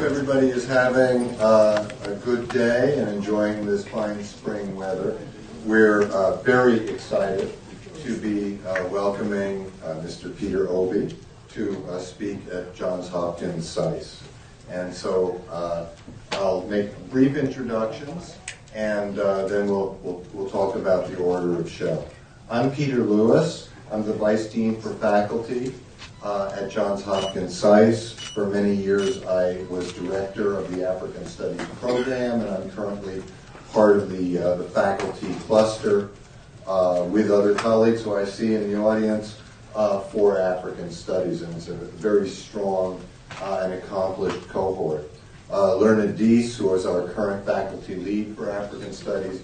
everybody is having a good day and enjoying this fine spring weather. We're very excited to be welcoming Mr. Peter Obey to speak at Johns Hopkins SAIS. And so I'll make brief introductions, and then we'll talk about the order of show. I'm Peter Lewis. I'm the Vice Dean for Faculty at Johns Hopkins SAIS. For many years, I was director of the African Studies program, and I'm currently part of the faculty cluster with other colleagues who I see in the audience for African Studies, and it's a very strong and accomplished cohort. Lerna Deese, who is our current faculty lead for African Studies,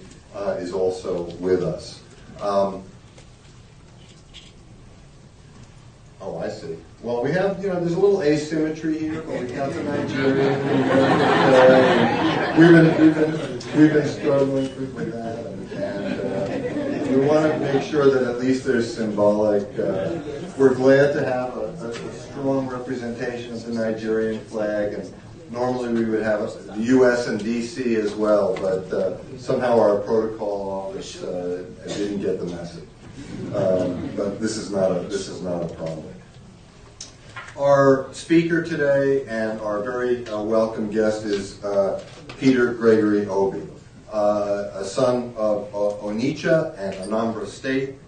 is also with us. Oh, I see. Well, we have, there's a little asymmetry here, but we got the Nigerian. We've been struggling with that, and we want to make sure that at least there's symbolic. We're glad to have a strong representation of the Nigerian flag, and normally we would have the U.S. and D.C. as well, but somehow our protocol office didn't get the message. But this is not a problem. Our speaker today and our very welcome guest is Peter Gregory Obey, a son of Onitsha and Anambra State.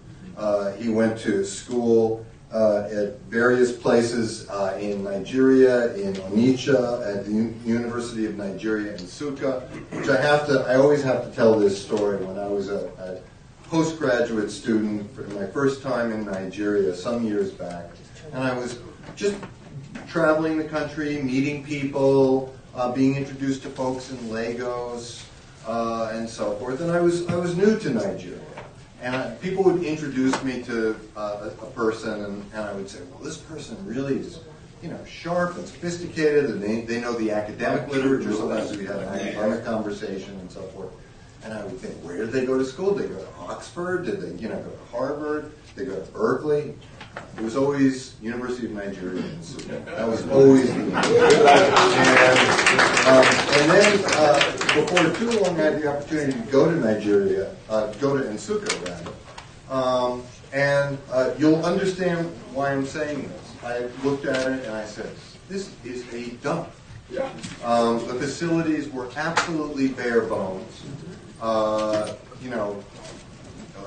He went to school at various places in Nigeria, in Onitsha, at the University of Nigeria in Nsukka, which I always have to tell this story. When I was a postgraduate student for my first time in Nigeria some years back, and I was just traveling the country, meeting people, being introduced to folks in Lagos, and so forth. And I was new to Nigeria, and people would introduce me to a person, and I would say, well, this person really is, sharp and sophisticated, and they know the academic literature. Sometimes we had an academic conversation and so forth. And I would think, where did they go to school? Did they go to Oxford? Did they, go to Harvard? Did they go to Berkeley? It was always University of Nigeria. That was always the and then before too long, I had the opportunity to go to Nigeria, go to Nsukka rather. And you'll understand why I'm saying this. I looked at it and I said, this is a dump. The facilities were absolutely bare bones.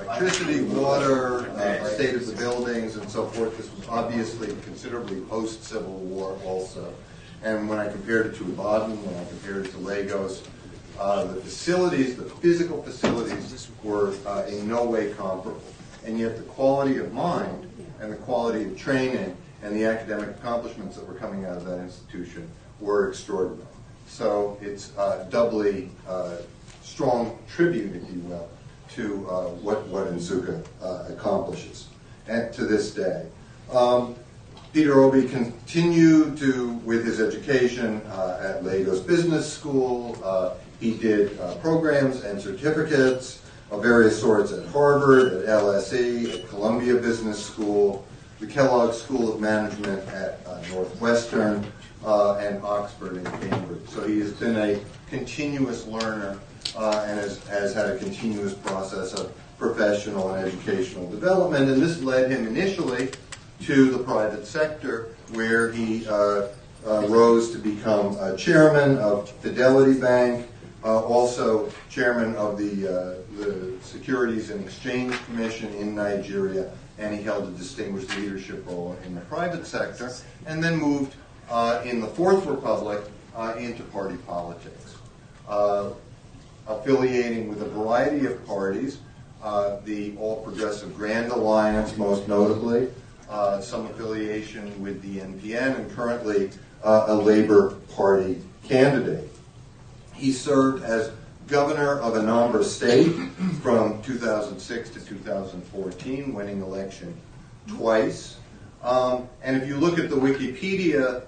Electricity, water, state of the buildings, and so forth. This was obviously considerably post-Civil War also. And when I compared it to Ibadan, when I compared it to Lagos, the facilities, the physical facilities, were in no way comparable. And yet the quality of mind and the quality of training and the academic accomplishments that were coming out of that institution were extraordinary. So it's doubly strong tribute, if you will, to what Nsukka accomplishes, and to this day. Peter Obey continued with his education at Lagos Business School. He did programs and certificates of various sorts at Harvard, at LSE, at Columbia Business School, the Kellogg School of Management at Northwestern, and Oxford and Cambridge. So he has been a continuous learner and has had a continuous process of professional and educational development. And this led him initially to the private sector, where he rose to become chairman of Fidelity Bank, also chairman of the Securities and Exchange Commission in Nigeria, and he held a distinguished leadership role in the private sector, and then moved in the Fourth Republic into party politics, affiliating with a variety of parties, the All Progressive Grand Alliance most notably, some affiliation with the NPN, and currently a Labour Party candidate. He served as governor of Anambra State from 2006 to 2014, winning election twice. And if you look at the Wikipedia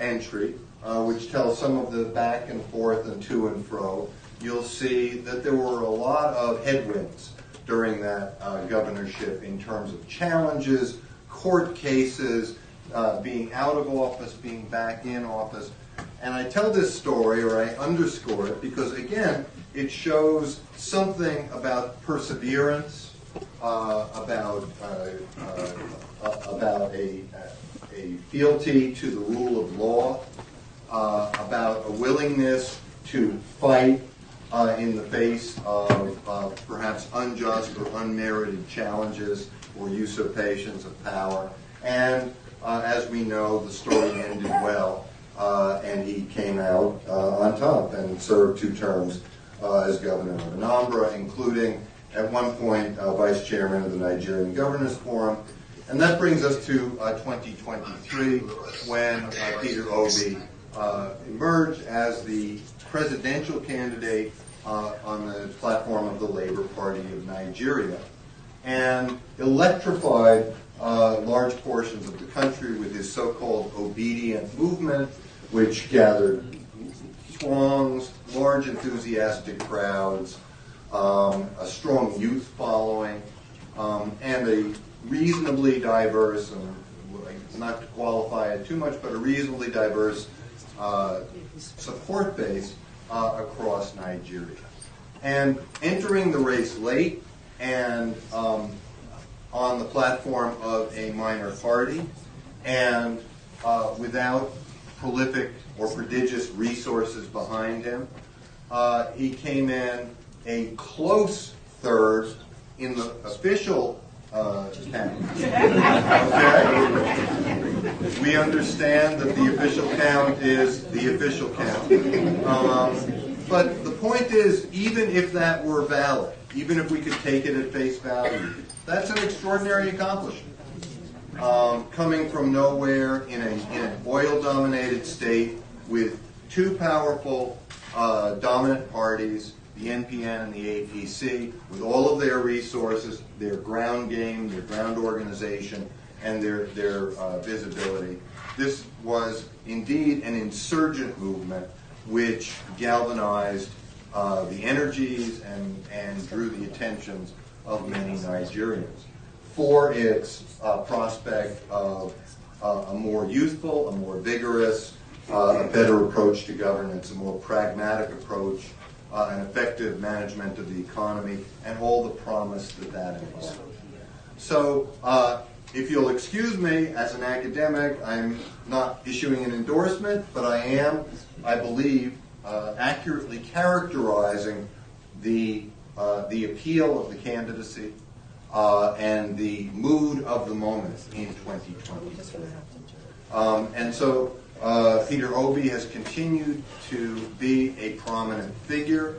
entry, which tells some of the back and forth and to and fro, you'll see that there were a lot of headwinds during that governorship in terms of challenges, court cases, being out of office, being back in office. And I tell this story, or I underscore it, because again, it shows something about perseverance, about a fealty to the rule of law, about a willingness to fight in the face of perhaps unjust or unmerited challenges or usurpations of power. And as we know, the story ended well, and he came out on top and served 2 terms as governor of Anambra, including at one point vice chairman of the Nigerian Governors Forum. And that brings us to 2023, when Peter Obi emerged as the presidential candidate on the platform of the Labour Party of Nigeria, and electrified large portions of the country with his so-called obedient movement, which gathered throngs, large enthusiastic crowds, a strong youth following, and a reasonably diverse, and not to qualify it too much, but a reasonably diverse support base across Nigeria. And entering the race late and on the platform of a minor party, and without prolific or prodigious resources behind him, he came in a close third in the official count. Okay? We understand that the official count is the official count. But the point is, even if that were valid, even if we could take it at face value, that's an extraordinary accomplishment. Coming from nowhere in an oil-dominated state with 2 powerful dominant parties, the NPN and the APC, with all of their resources, their ground game, their ground organization, and their visibility. This was indeed an insurgent movement which galvanized the energies and drew the attentions of many Nigerians for its prospect of a more youthful, a more vigorous, a better approach to governance, a more pragmatic approach, an effective management of the economy, and all the promise that involves. So, if you'll excuse me, as an academic, I'm not issuing an endorsement, but I am, I believe, accurately characterizing the appeal of the candidacy and the mood of the moment in 2020. And so Peter Obi has continued to be a prominent figure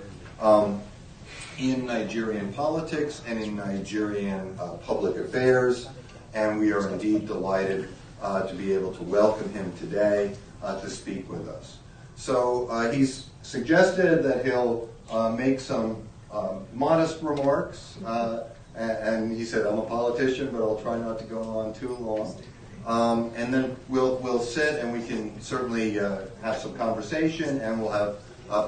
in Nigerian politics and in Nigerian public affairs, and we are indeed delighted to be able to welcome him today to speak with us. So he's suggested that he'll make some modest remarks, and he said, I'm a politician, but I'll try not to go on too long. And then we'll sit and we can certainly have some conversation, and we'll have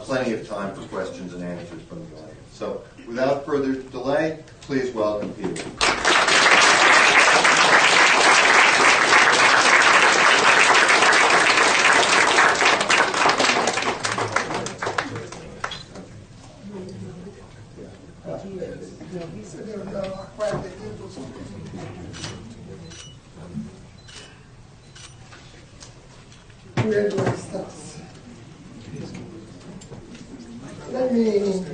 plenty of time for questions and answers from the audience. So without further delay, please welcome Peter. Where do I start? Let me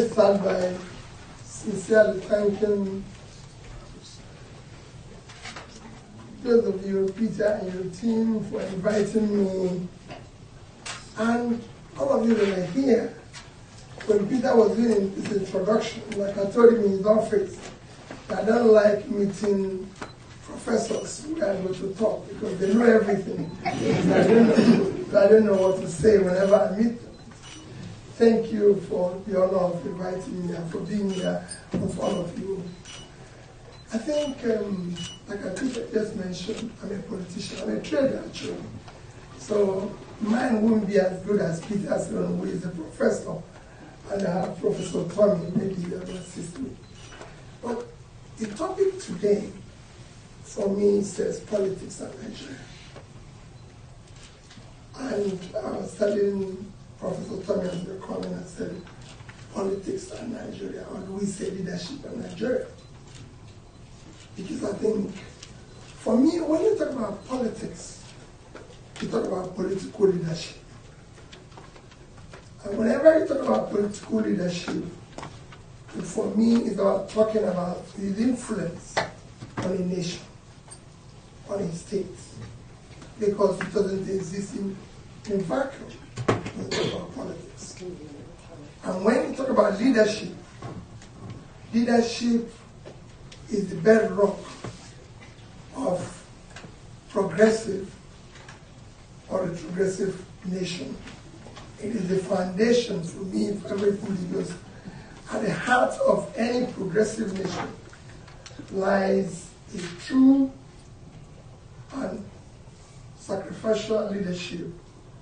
start by sincerely thanking those of you, Peter and your team, for inviting me, and all of you that are here. When Peter was doing his introduction, like I told him in his office, I don't like meeting professors who are able to talk because they know everything. I don't know what to say whenever I meet them. Thank you for the honor of inviting me and for being here with all of you. I think, like I just mentioned, I'm a politician, I'm a trader actually. So mine won't be as good as Peter's, who is a professor. And I have Professor Tommy, maybe he will assist me. But the topic today, for me, says politics and Nigeria. And I was telling Professor Thomas the comment, I said, politics in Nigeria, or do we say leadership in Nigeria? Because I think, for me, when you talk about politics, you talk about political leadership. And whenever you talk about political leadership, for me, it's about talking about his influence on a nation, on a state, because it doesn't exist in a vacuum when you talk about politics. And when you talk about leadership, leadership is the bedrock of progressive or a progressive nation. It is the foundation for me for everything, because at the heart of any progressive nation lies a true and sacrificial leadership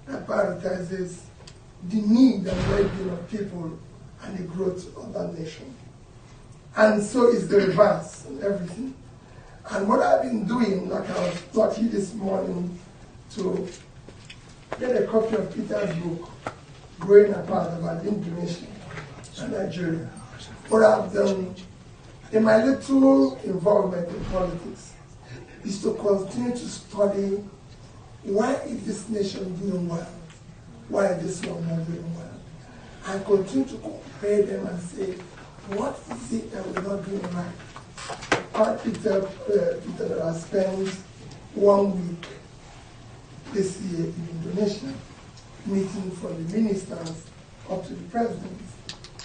that prioritizes the need and well-being of people and the growth of that nation. And so is the reverse in everything. And what I've been doing, like I was talking this morning, to get a copy of Peter's book, Growing Apart, about Indonesia and Nigeria. What I've done in my little involvement in politics is to continue to study why is this nation doing well, why is this one not doing well, and continue to compare them and say, what is it that we're not doing right? Peter has spent 1 week this year in Indonesia, meeting from the ministers up to the president,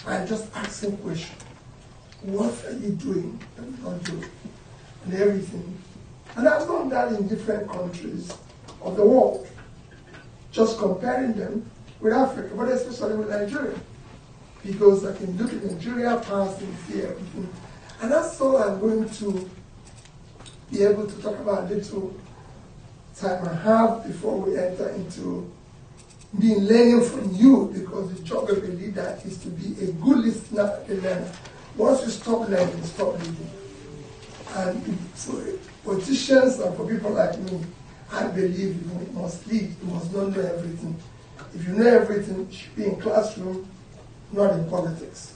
and just asking questions. What are you doing that we're not doing? And everything. And I've done that in different countries of the world, just comparing them with Africa, but especially with Nigeria. Because I can look at Nigeria past and see everything. And that's all I'm going to be able to talk about a little time I have before we enter into being learning from you, because the job of a leader is to be a good listener and learner. Once you stop learning, stop leading. And for politicians and for people like me, I believe you must lead, you must not know everything. If you know everything, you should be in classroom, not in politics.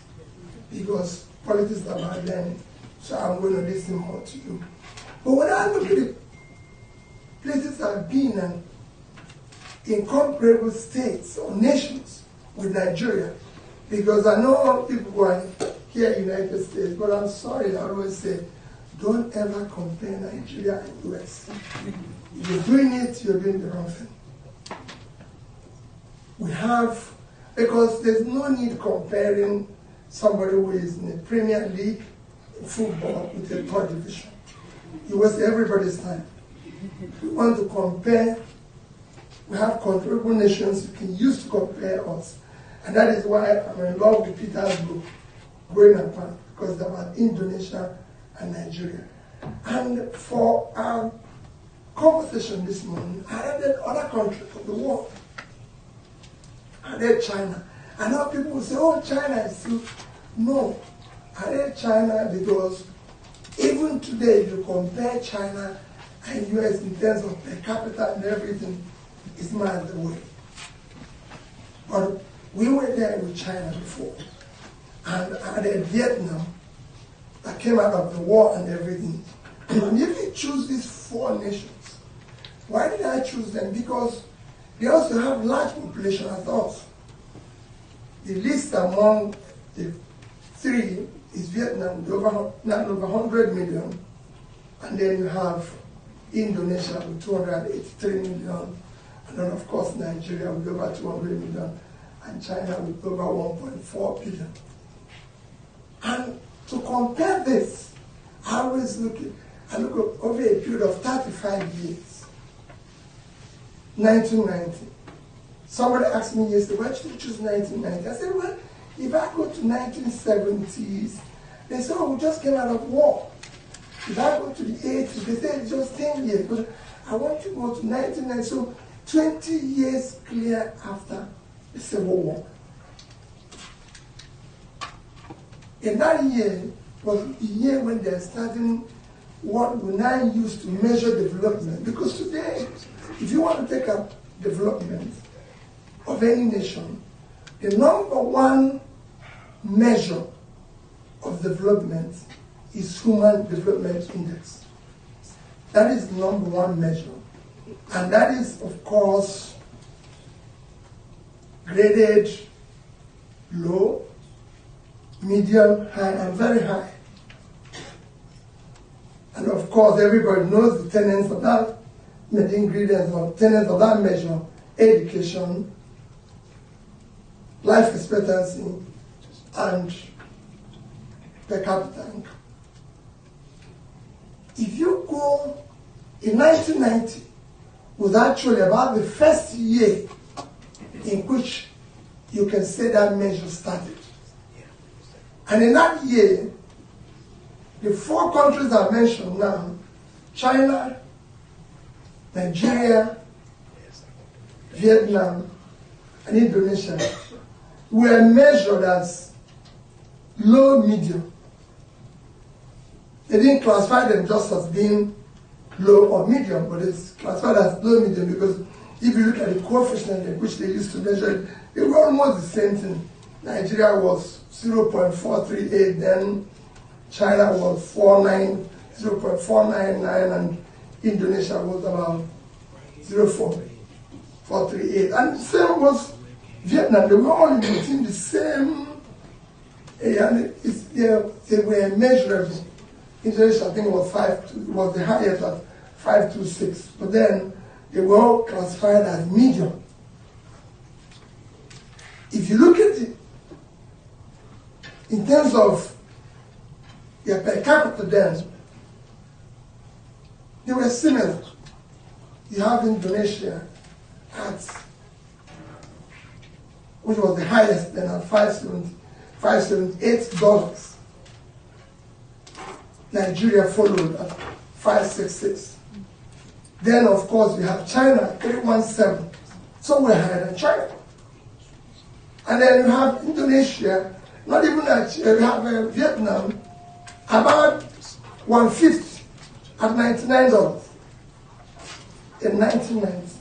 Because politics is about learning. So I'm going to listen more to you. But when I look at the places I've been and incomparable states or nations with Nigeria, because I know all people who are here in the United States, but I'm sorry, I always say, don't ever compare Nigeria and US. If you're doing it, you're doing the wrong thing. We have, because there's no need comparing somebody who is in the Premier League in football with the third division. It was everybody's time. We want to compare. We have comparable nations you can use to compare us. And that is why I'm in love with Peter's book, Growing Apart, because it's about Indonesia and Nigeria. And for our conversation this morning, I added other countries of the world. I added China. I know people will say, oh, China is still. No. I added China because even today, if you compare China and US in terms of per capita and everything, it's miles away. But we were there with China before. And I added Vietnam, that came out of the war and everything. And if you choose these 4 nations, why did I choose them? Because they also have large population as us. The least among the 3 is Vietnam, with over 100 million. And then you have Indonesia with 283 million. And then, of course, Nigeria with over 200 million. And China with over 1.4 billion. And to compare this, I always look over a period of 35 years. 1990. Somebody asked me yesterday, why did you choose 1990? I said, well, if I go to 1970s, they say, oh, we just came out of war. If I go to the 80s, they say it's just 10 years. But I want to go to 1990, so 20 years clear after the Civil War. And that year was the year when they're starting what we now use to measure development. Because today, if you want to take up development, of any nation, the number one measure of development is Human Development Index. That is the number one measure. And that is, of course, graded low, medium, high, and very high. And of course, everybody knows the tenets of that, the ingredients or tenets of that measure: education, life expectancy, and per capita income. If you go in 1990, was actually about the first year in which you can say that measure started. And in that year, the four countries I mentioned now, China, Nigeria, Vietnam, and Indonesia, were measured as low, medium. They didn't classify them just as being low or medium, but it's classified as low, medium, because if you look at the coefficient at which they used to measure it, they were almost the same thing. Nigeria was 0.438, then China was 0.499, and Indonesia was about 0.438. And the same was Vietnam. They were all within the same area, and they were measurable. Indonesia, I think, was the highest at 526, but then they were all classified as medium. If you look at it in terms of their per capita, then they were similar. You have Indonesia which was the highest, then at $578. Nigeria followed at 566. Then, of course, we have China, 317. So we're higher than China. And then you have Indonesia, not even that, you have Vietnam, about 150 at $99 in 1990.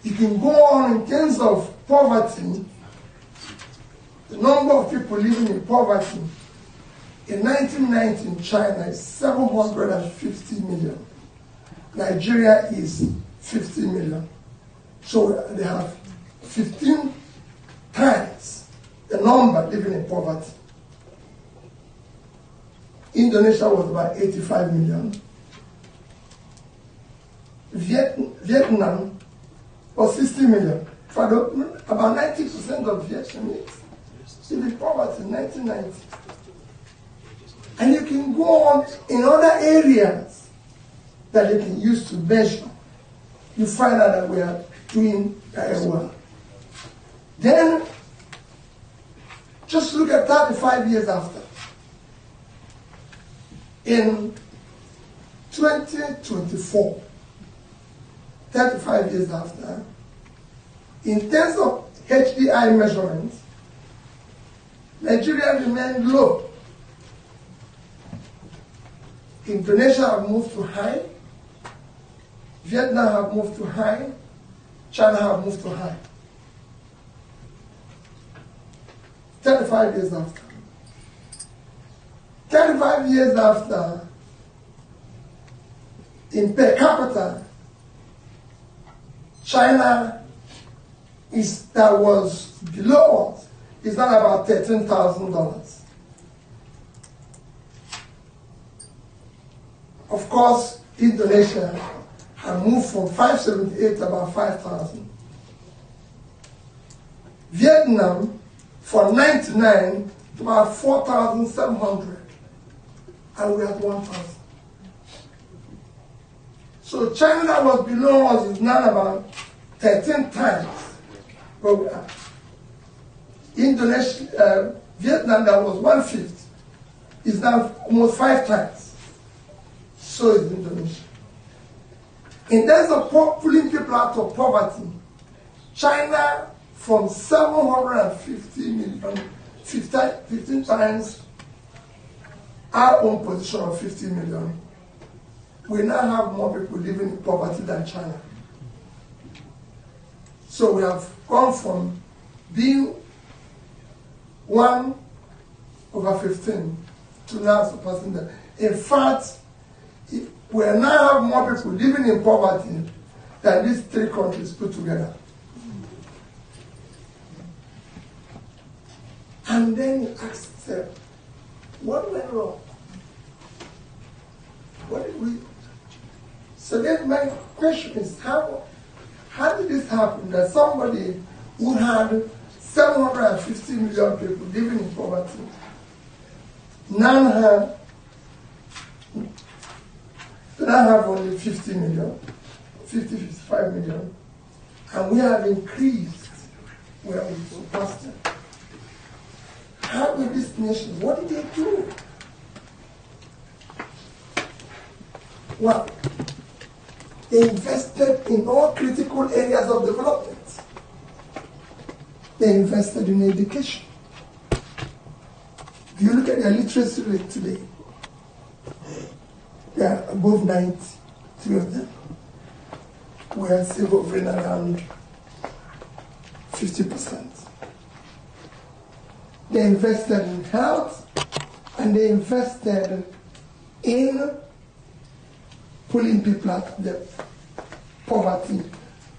You can go on in terms of poverty, the number of people living in poverty. In 1990 in China is 750 million. Nigeria is 50 million. So they have 15 times the number living in poverty. Indonesia was about 85 million. Vietnam was 60 million. About 90% of Vietnamese live in poverty in 1990. And you can go on in other areas that you can use to measure. You find out that we are doing very well. Then, just look at 35 years after. In 2024, 35 years after, in terms of HDI measurements, Nigeria remained low. Indonesia have moved to high, Vietnam have moved to high, China have moved to high. 35 years after. 35 years after, in per capita, China that was below us is now about $13,000. Of course, Indonesia had moved from 578 to about 5,000. Vietnam from 99 to about 4,700. And we're at 1,000. So China that was below us is now about 13 times where we are. Indonesia, Vietnam that was 1/5 is now almost 5 times. So is Indonesia. In terms of pulling people out of poverty, China from 750 million, 15 times our own position of 50 million. We now have more people living in poverty than China. So we have gone from being 1/15 to now surpassing that. In fact, we now have more people living in poverty than these three countries put together. And then you ask yourself, what went wrong? What did we? So then my question is, how did this happen that somebody who had 750 million people living in poverty now have only 50 million, 55 million, and we have increased where we surpassed them? How did these nations, what did they do? Well, they invested in all critical areas of development. They invested in education. If you look at their literacy rate today, they are above 90, three of them. We are still hovering around 50%. They invested in health, and they invested in pulling people out of the poverty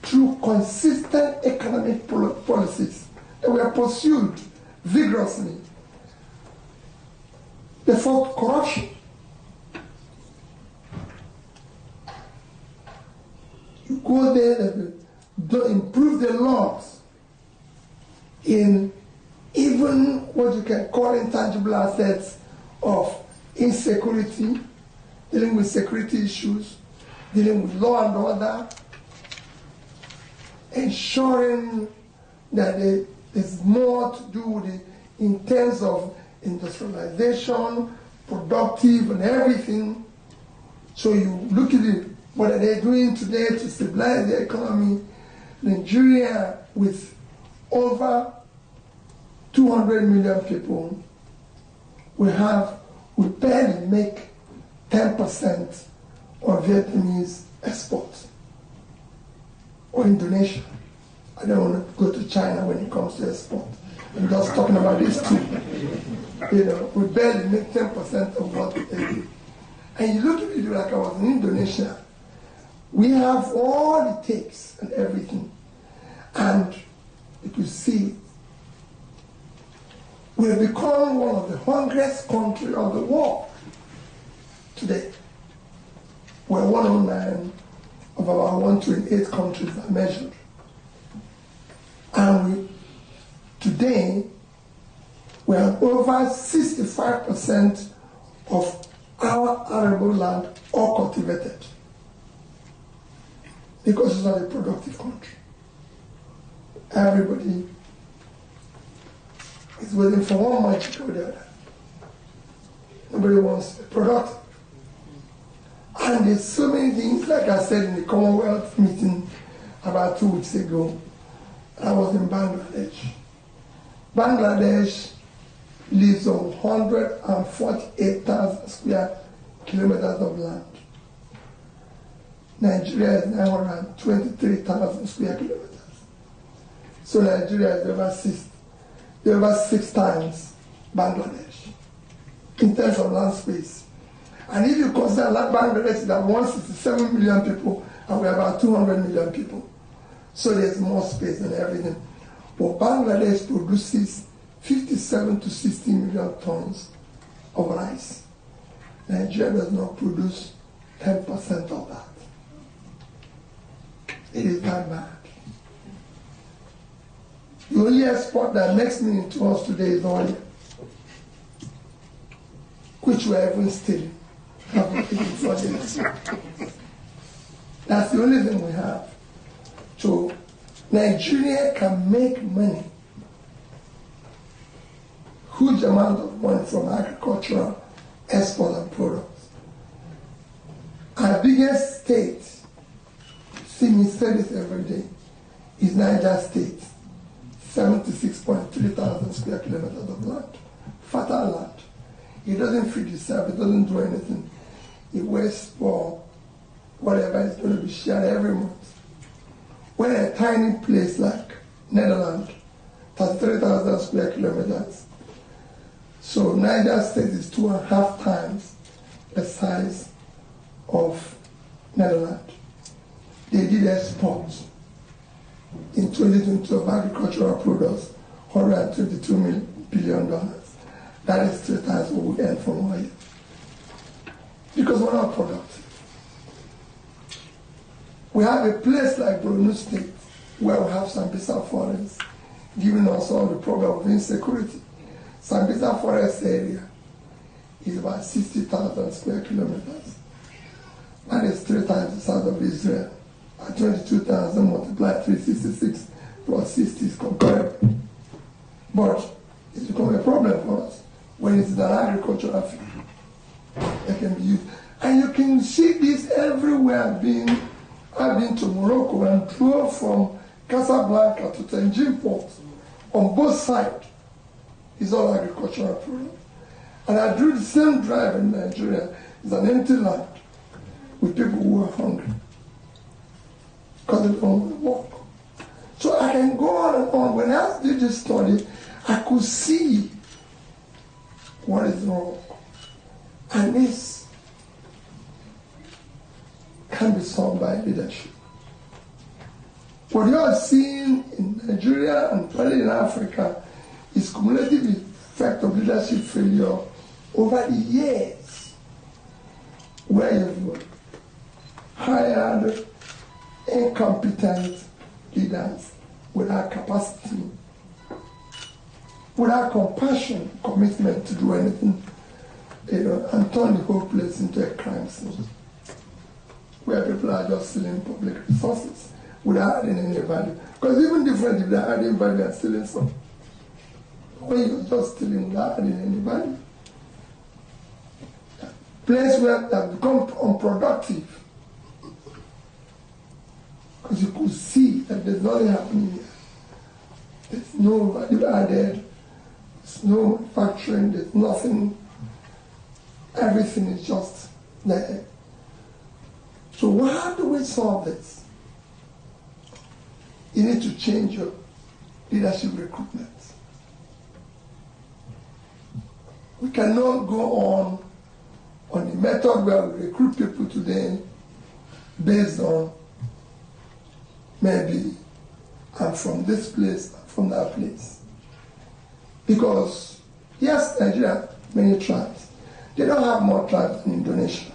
through consistent economic policies that were pursued vigorously. They fought corruption. You go there and improve the laws in even what you can call intangible assets of insecurity, dealing with security issues, dealing with law and order, ensuring that there's more to do with it in terms of industrialization, productive and everything. So you look at it, what are they doing today to stabilize the economy? Nigeria, with over 200 million people, we barely make 10% of Vietnamese exports, or Indonesia. I don't want to go to China when it comes to export. I'm just talking about these two. We barely make 10% of what they do. And you look at it like I was in Indonesia. We have all it takes and everything. And you can see we have become one of the hungriest countries of the world today. We're 109 of about 128 countries that measured. And today, we have over 65% of our arable land all cultivated, because it's not a productive country. Everybody is waiting for one month to go there. Nobody wants to be productive. And there's so many things, like I said in the Commonwealth meeting about 2 weeks ago, I was in Bangladesh. Bangladesh lives on 148,000 square kilometers of land. Nigeria is 923,000 square kilometers. So Nigeria is over six times Bangladesh in terms of land space. And if you consider that Bangladesh is at 167 million people, and we're about 200 million people. So there's more space than everything. But Bangladesh produces 57 to 60 million tons of rice. Nigeria does not produce 10% of that. It is that bad. The only export that makes meaning to us today is oil, which we're even stealing. That's the only thing we have. So Nigeria can make money, huge amount of money from agricultural export and products. Our biggest state, see me say this every day, is Niger State. 76.3 thousand square kilometers of land, fertile land. It doesn't feed itself, it doesn't do anything. It waits for whatever is going to be shared every month. when a tiny place like Netherlands has 3,000 square kilometers, so Niger State is 2.5 times the size of Netherlands. They did exports in 2022 of agricultural products, $122 billion. That is 3 times what we earn from oil. Because we're not productive. We have a place like Borno State where we have Sambisa Forest, giving us all the problem of insecurity. Sambisa Forest area is about 60,000 square kilometers. That is 3 times the size of Israel. At 22,000 multiplied 366 plus 60 is comparable. But it's become a problem for us when it's an agricultural field that can be used. And you can see this everywhere. I've been to Morocco and drove from Casablanca to Tangier Port. On both sides, it's all agricultural product. And I drew the same drive in Nigeria. It's an empty land with people who are hungry because they don't want to work. So I can go on and on. When I did this study, I could see what is wrong. And this can be solved by leadership. What you are seeing in Nigeria and probably in Africa is cumulative effect of leadership failure over the years, where you've hired incompetent leaders without capacity, without compassion, commitment to do anything, and turn the whole place into a crime scene, where people are just stealing public resources without adding any value. Because even different if they're adding value and stealing some. When you're just stealing without adding any value. Place where they have become unproductive. Because you could see that there's nothing happening here. There's no value added, there's no manufacturing, there's nothing. Everything is just there. So how do we solve this? You need to change your leadership recruitment. We cannot go on the method where we recruit people today based on maybe I'm from this place, I'm from that place. Because yes, Nigeria, many tribes. They don't have more tribes than Indonesia.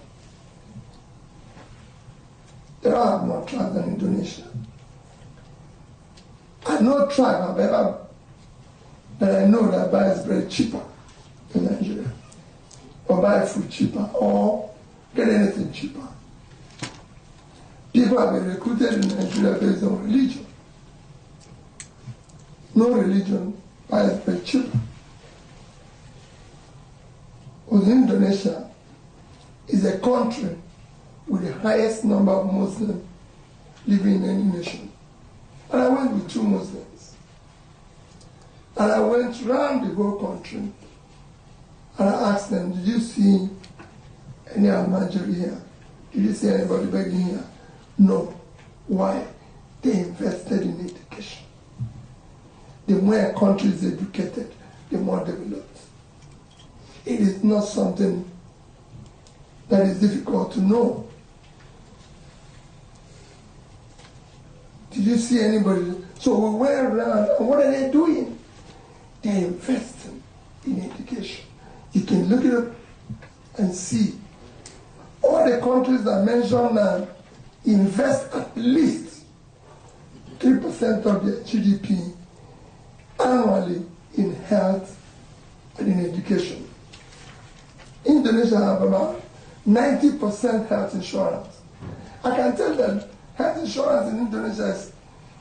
They don't have more tribes than Indonesia. And no tribe I've ever that I know that buys bread cheaper in Nigeria, or buy food cheaper, or get anything cheaper. People have been recruited in Nigeria based on religion. No religion buys bread cheaper. Because Indonesia is a country with the highest number of Muslims living in any nation. And I went with 2 Muslims. And I went around the whole country. And I asked them, did you see any Almajiri here? Did you see anybody begging here? No. Why? They invested in education. The more a country is educated, the more developed. It is not something that is difficult to know. Did you see anybody? So we went around, and what are they doing? They're investing in education. You can look it up and see. All the countries that I mentioned now invest at least 3% of their GDP annually in health and in education. Indonesia have about 90% health insurance. I can tell that health insurance in Indonesia is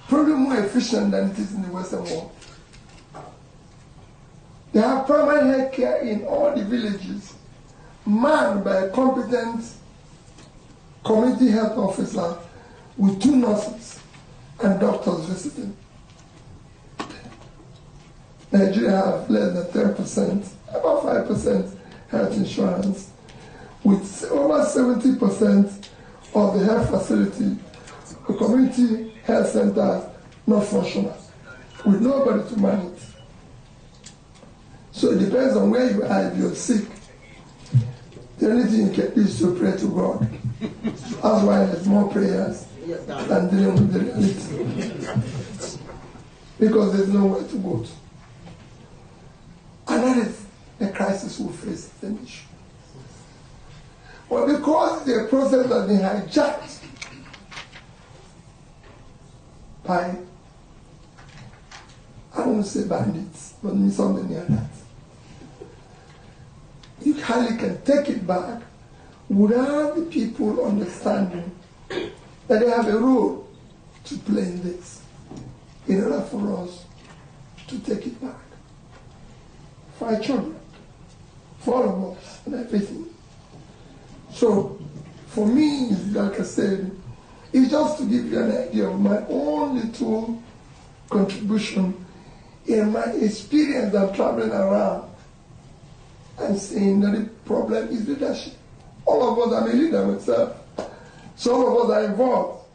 probably more efficient than it is in the Western world. They have primary health care in all the villages, manned by a competent community health officer with 2 nurses and doctors visiting. Nigeria have less than 10%, about 5% health insurance, with over 70% of the health facility, the community health centers not functional, with nobody to manage. So it depends on where you are. If you're sick, the only thing you can do is to pray to God. That's why there's more prayers than dealing with the reality. Because there's nowhere to go to. And that is the crisis we face as an issue. But because the process has been hijacked by, I won't say bandits, but something near that, you hardly can take it back without the people understanding that they have a role to play in this in order for us to take it back. For our children, for all of us, and everything. So, for me, like I said, it's just to give you an idea of my own little contribution in my experience of traveling around and saying that the problem is leadership. All of us, I'm a leader myself. Some of us are involved.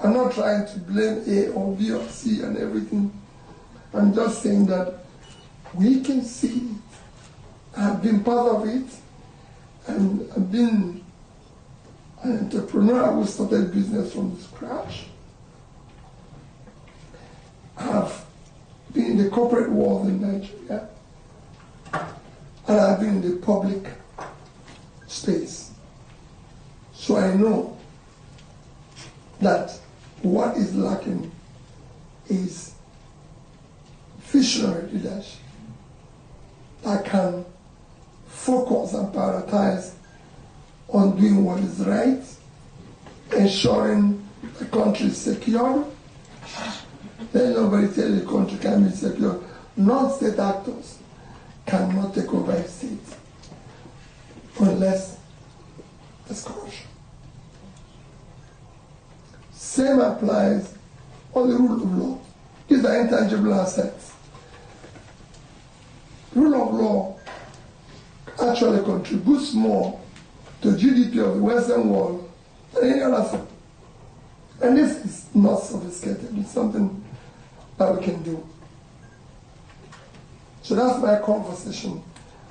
I'm not trying to blame A or B or C and everything. I'm just saying that we can see it. I've been part of it, and I've been an entrepreneur who started business from scratch. I've been in the corporate world in Nigeria, and I've been in the public space. So I know that what is lacking is visionary leadership that can focus and prioritize on doing what is right, ensuring the country is secure. Then nobody tell the country can be secure. Non-state actors cannot take over a state unless there's corruption. Same applies on the rule of law. These are intangible assets. Rule of law actually contributes more to GDP of the Western world than any other thing. And this is not sophisticated. It's something that we can do. So that's my conversation.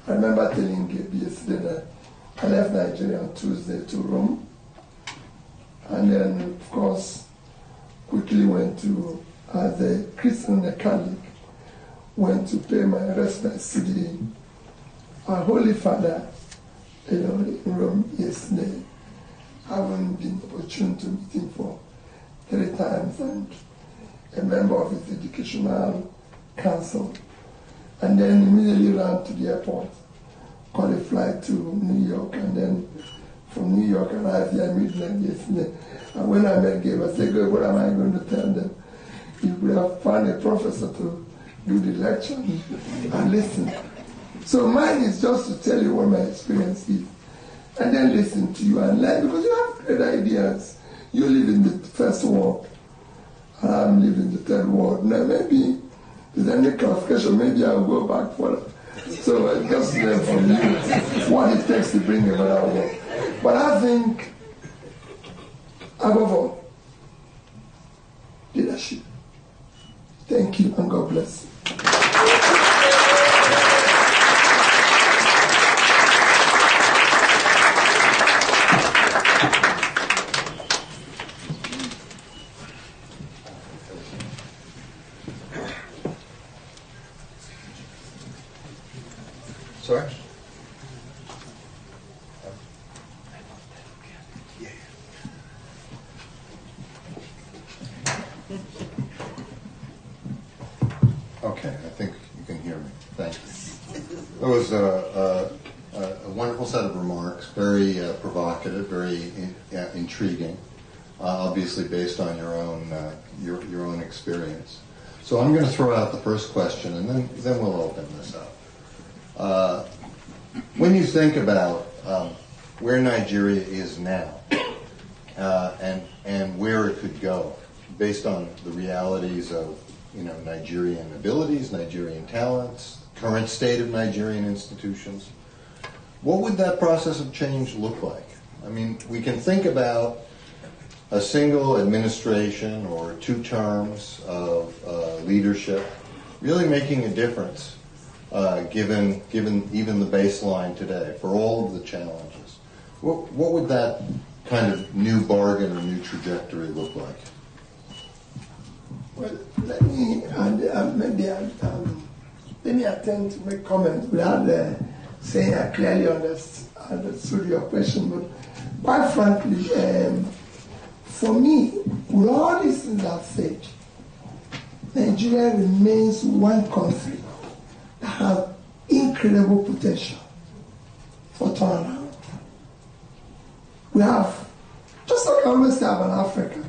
I remember telling Gabe yesterday that I left Nigeria on Tuesday to Rome. And then, of course, quickly went to, as a Christian and a Catholic, went to pay my respects to our Holy Father, in Rome yesterday. I haven't been opportune to meet him for 3 times, and a member of his educational council. And then immediately ran to the airport, caught a flight to New York, and then from New York arrived here midnight yesterday. And when I met Gabe, I said, "Gabe, what am I going to tell them? You could have found a professor to do the lecture and listen." So mine is just to tell you what my experience is, and then listen to you and learn, because you have great ideas. You live in the first world, and I'm living in the third world. Now maybe there's any clarification, maybe I'll go back for it. So I just learn from you what it takes to bring a better world. But I think, above all, leadership. Thank you, and God bless you. Sorry? Okay, I think you can hear me. Thank you. That was a wonderful set of remarks, very provocative, very intriguing, obviously based on your own experience. So I'm going to throw out the first question, and then we'll open this up. When you think about where Nigeria is now and where it could go, based on the realities of Nigerian abilities, Nigerian talents, current state of Nigerian institutions, what would that process of change look like? I mean, we can think about a single administration or 2 terms of leadership really making a difference, given even the baseline today for all of the challenges? What would that kind of new bargain or new trajectory look like? Well, let me attempt to make comments without saying I clearly understood your question. But quite frankly, for me, with all these things I've said, Nigeria remains one country that has incredible potential for turnaround. We have, just like I always say about Africa,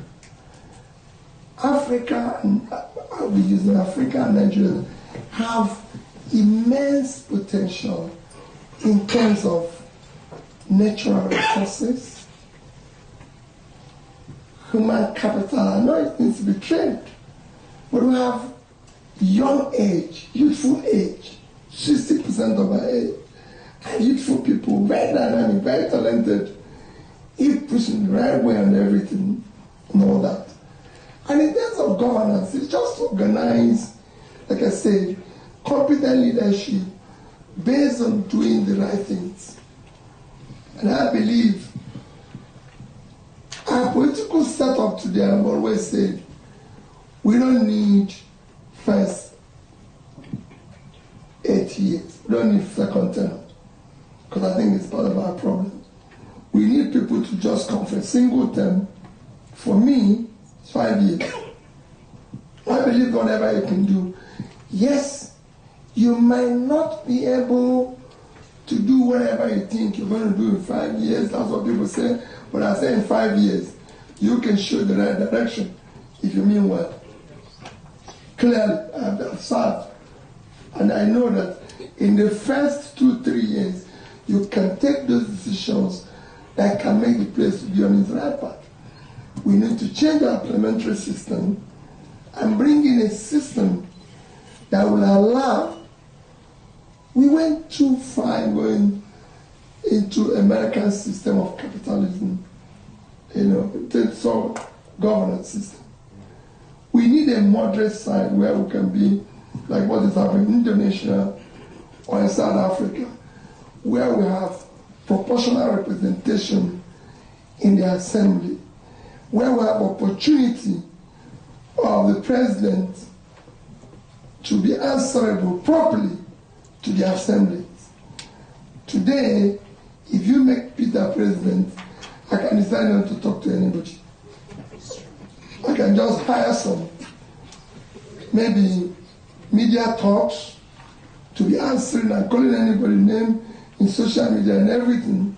and I'll be using Africa and Nigeria, have immense potential in terms of natural resources, human capital. I know it needs to be trained, but we have young age, youthful age, 60% of our age, and youthful people, very dynamic, very talented, if pushing the right way and everything, and all that. And in terms of governance, it's just organize, like I said, competent leadership based on doing the right things. And I believe our political setup today, I've always said, we don't need first 8 years. We don't need second term, because I think it's part of our problem. We need people to just come for a single term. For me, it's 5 years. I believe whatever you can do. Yes, you might not be able to do whatever you think you're going to do in 5 years. That's what people say. But I say in 5 years, you can show the right direction if you mean well. Clearly, I've observed, and I know that in the first 2-3 years, you can take those decisions that can make the place to be on its right path. We need to change our parliamentary system and bring in a system that will allow. We went too far going into American system of capitalism, it's all governance system. We need a moderate side where we can be like what is happening in Indonesia or in South Africa, where we have proportional representation in the assembly, where we have opportunity of the president to be answerable properly to the assemblies. Today, if you make Peter president, I can decide not to talk to anybody. I can just hire some, maybe media talks to be answering and calling anybody's name in social media and everything.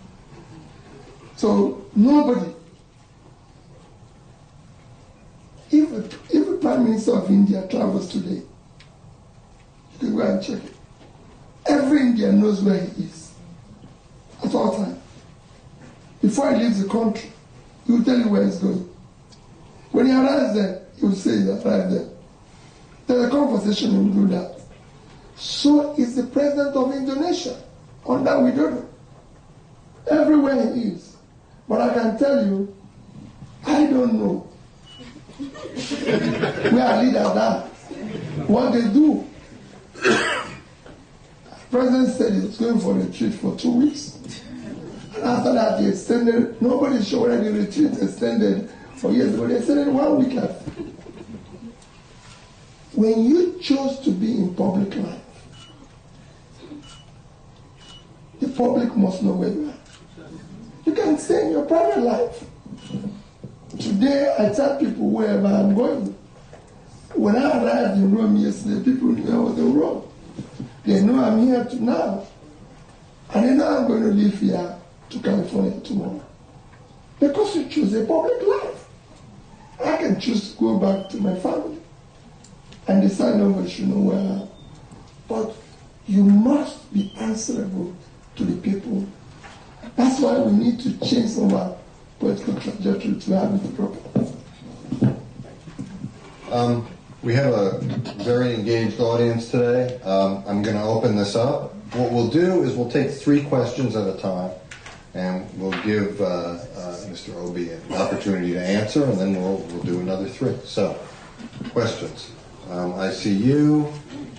So nobody, if the Prime Minister of India travels today, you can go and check it. Every Indian knows where he is at all times. Before he leaves the country, he will tell you where he's going. When he arrives there, he will say he arrived there. There's a conversation, he will do that. So is the president of Indonesia. On that we don't know. Everywhere he is. But I can tell you, I don't know where our leaders are, what they do. The president said he was going for a retreat for 2 weeks. And after that, he extended, nobody's sure whether the retreat extended for years, but they extended 1 week after. When you chose to be in public life, the public must know where you are. You can stay in your private life. Today, I tell people wherever I'm going. When I arrived in Rome yesterday, people knew I was in Rome. They know I'm here now. And they know I'm going to live here to California tomorrow. Because you choose a public life. I can choose to go back to my family and decide nobody should know where I am. But you must be answerable to the people. That's why we need to change some of our political trajectory to have it properly. We have a very engaged audience today. I'm going to open this up. What we'll do is we'll take 3 questions at a time, and we'll give an Mr. Obi an opportunity to answer, and then we'll do another 3. So, questions? I see you,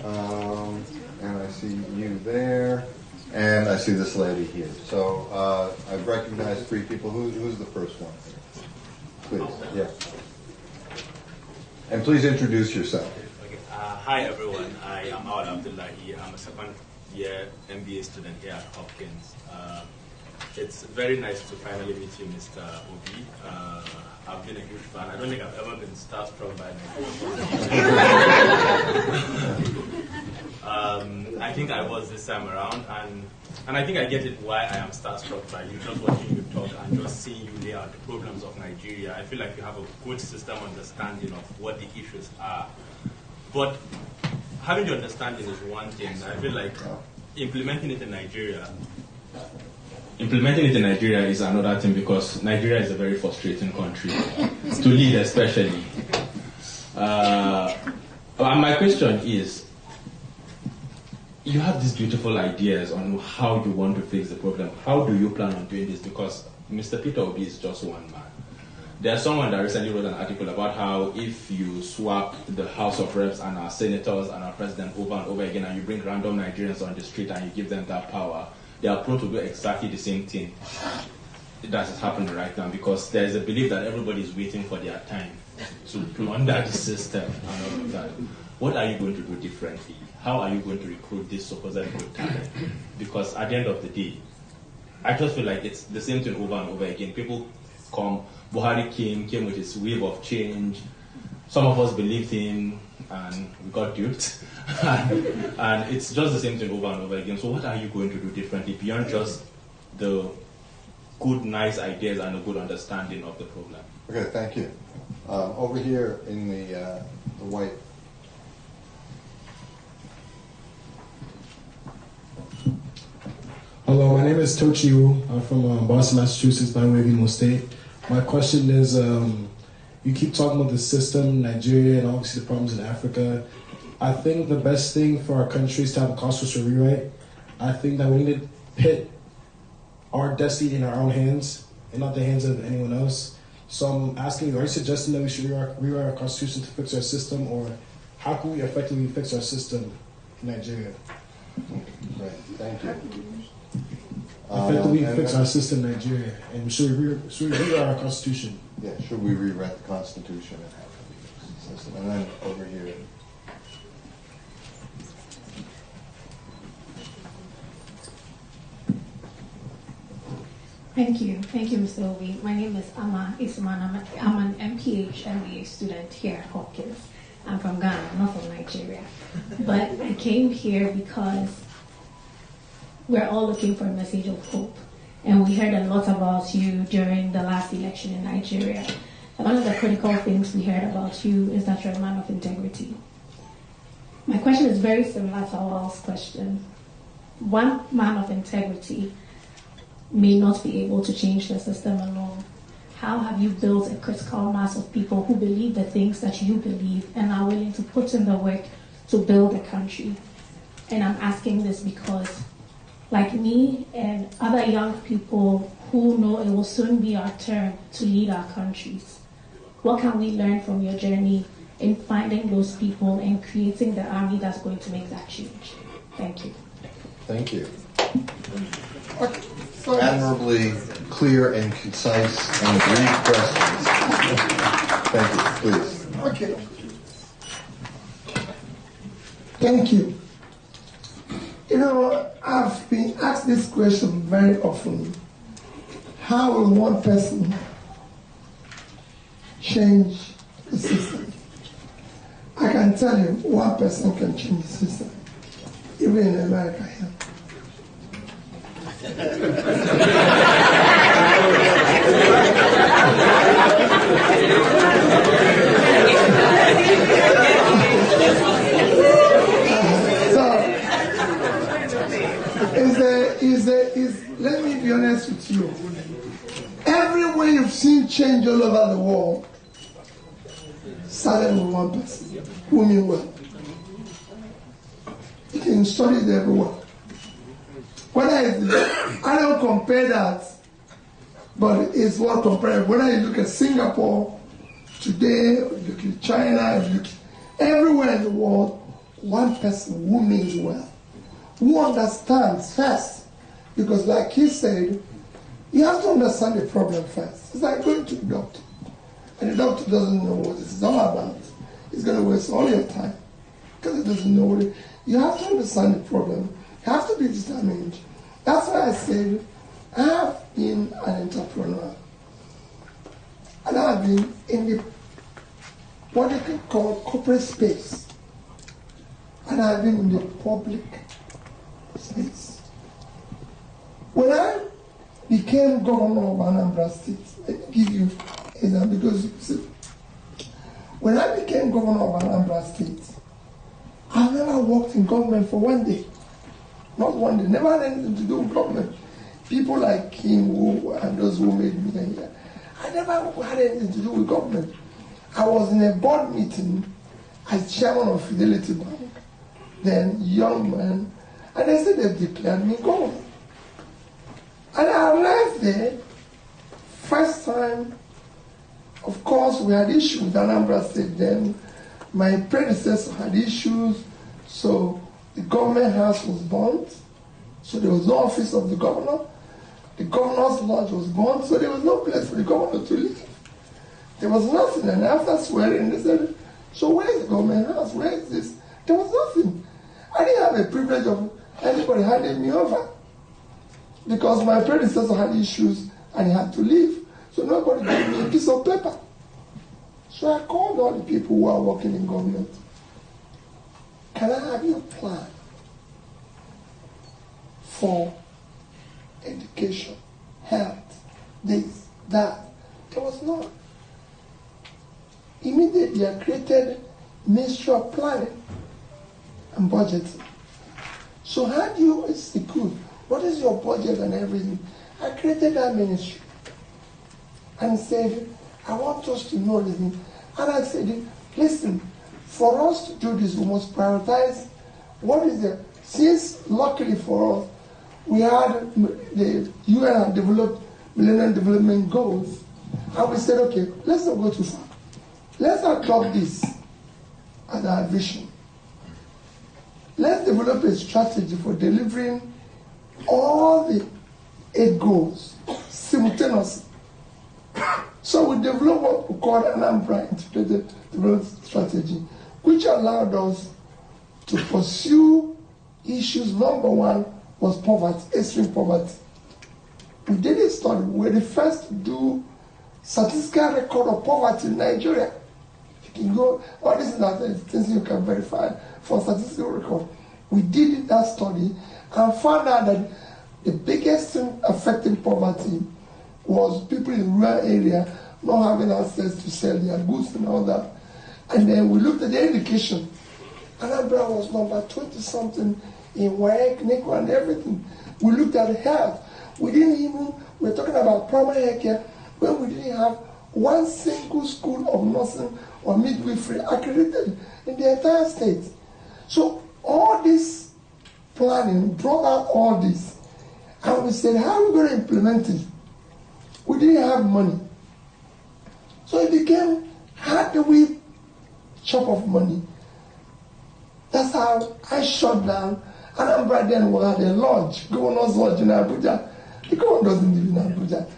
and I see you there, and I see this lady here. So I've recognized 3 people. Who's the first one? Please, yeah. And please introduce yourself. Okay. Hi everyone, I am Awad Abdullahi. I'm a second-year MBA student here at Hopkins. It's very nice to finally meet you, Mr. Obi. I've been a huge fan. I don't think I've ever been starstruck by Nigeria. I think I was this time around, and I think I get it why I am starstruck by you, just watching you talk and just seeing you lay out the problems of Nigeria. I feel like you have a good system understanding of what the issues are. But having the understanding is one thing. I feel like implementing it in Nigeria is another thing, because Nigeria is a very frustrating country to lead, especially. My question is, you have these beautiful ideas on how you want to fix the problem. How do you plan on doing this? Because Mr. Peter Obi is just one man. There's someone that recently wrote an article about how if you swap the House of Reps and our senators and our president over and over again, and you bring random Nigerians on the street and you give them that power, they are prone to do exactly the same thing that is happening right now, because there is a belief that everybody is waiting for their time to plunder the system and all of that. What are you going to do differently? How are you going to recruit this supposed good talent? Because at the end of the day, I just feel like it's the same thing over and over again. People come, Buhari came with his wave of change. Some of us believed him and we got duped. and it's just the same thing over and over again. So what are you going to do differently beyond just the good, nice ideas and a good understanding of the problem? Okay, thank you. Over here in the white. Hello, my name is Tochi Wu. I'm from Boston, Massachusetts, by way of Imo State. My question is, you keep talking about the system, Nigeria, and obviously the problems in Africa. I think the best thing for our country is to have a constitutional rewrite. I think that we need to put our destiny in our own hands and not the hands of anyone else. So I'm asking you, are you suggesting that we should rewrite our constitution to fix our system, or how can we effectively fix our system in Nigeria? Great, thank you. Effectively fix our system in Nigeria, and should we rewrite our constitution? Yeah, should we rewrite the constitution and have a system? And then over here. Thank you, Mr. Obi. My name is Ama Isman. I'm an MPH MBA student here at Hopkins. I'm from Ghana, not from Nigeria. But I came here because we're all looking for a message of hope. And we heard a lot about you during the last election in Nigeria. And one of the critical things we heard about you is that you're a man of integrity. My question is very similar to Awal's question. One man of integrity may not be able to change the system alone. How have you built a critical mass of people who believe the things that you believe and are willing to put in the work to build a country? And I'm asking this because, like me and other young people who know it will soon be our turn to lead our countries, what can we learn from your journey in finding those people and creating the army that's going to make that change? Thank you. Thank you. Okay. So Admirably clear and concise and brief questions. Thank you, please. okay. Thank you. You know, I've been asked this question very often. How will one person change the system? I can tell you, one person can change the system, even in America here. Let me be honest with you. Everywhere you've seen change all over the world started with one person who knew well. You can study it everywhere. Whether it's, I don't compare that but it's not comparable. Whether you look at Singapore today, or you look at China, you look everywhere in the world, one person who means well, who understands first. Because like he said, you have to understand the problem first. It's like going to the doctor, and the doctor doesn't know what this is all about. He's going to waste all your time because he doesn't know what it is. You have to understand the problem. You have to be determined. That's why I said I have been an entrepreneur. And I have been in the what they can call corporate space. And I have been in the public space. When I became governor of Anambra State, let me give you an example, because you see, when I became governor of Anambra State, I never worked in government for one day. Not one day, never had anything to do with government. People like him and those who made me here, I never had anything to do with government. I was in a board meeting as chairman of Fidelity Bank, then young man, and they said they declared me governor. And I arrived there, first time, of course, we had issues with Anambra State then. My predecessor had issues, so the government house was burnt, so there was no office of the governor. The governor's lodge was burnt, so there was no place for the governor to live. There was nothing, and after swearing, they said, so where is the government house? Where is this? There was nothing. I didn't have a privilege of anybody handing me over, because my predecessor had issues and he had to leave, so nobody gave me a piece of paper. So I called all the people who are working in government. Can I have your plan for education, health, this, that? There was none. Immediately I created Ministry of Planning and Budgeting. So how do you execute? What is your budget and everything? I created that ministry and said, I want us to know this. And I said, listen, for us to do this, we must prioritize what is the, since luckily for us, we had the UN had developed Millennium Development Goals, and we said, okay, let's not go too far. Let's adopt this as our vision. Let's develop a strategy for delivering all the 8 goals simultaneously. So we developed what we call an Anambra Integrated Development Strategy, which allowed us to pursue issues. Number one was poverty, extreme poverty. We did a study. We were the first to do statistical record of poverty in Nigeria. You can go, all this is not things you can verify for statistical record. We did that study and found out that the biggest thing affecting poverty was people in rural area not having access to sell their goods and all that. And then we looked at the education. Anambra was number 20-something in WAEC, NICO, and everything. We looked at health. We were talking about primary health care when we didn't have one single school of nursing or midwifery accredited in the entire state. So all this planning brought out all this. And we said, how are we going to implement it? We didn't have money. So it became, how do we chop off money? That's how I shut down. Anambra then we had a lodge, governor's lodge in Abuja. The governor doesn't live in Abuja.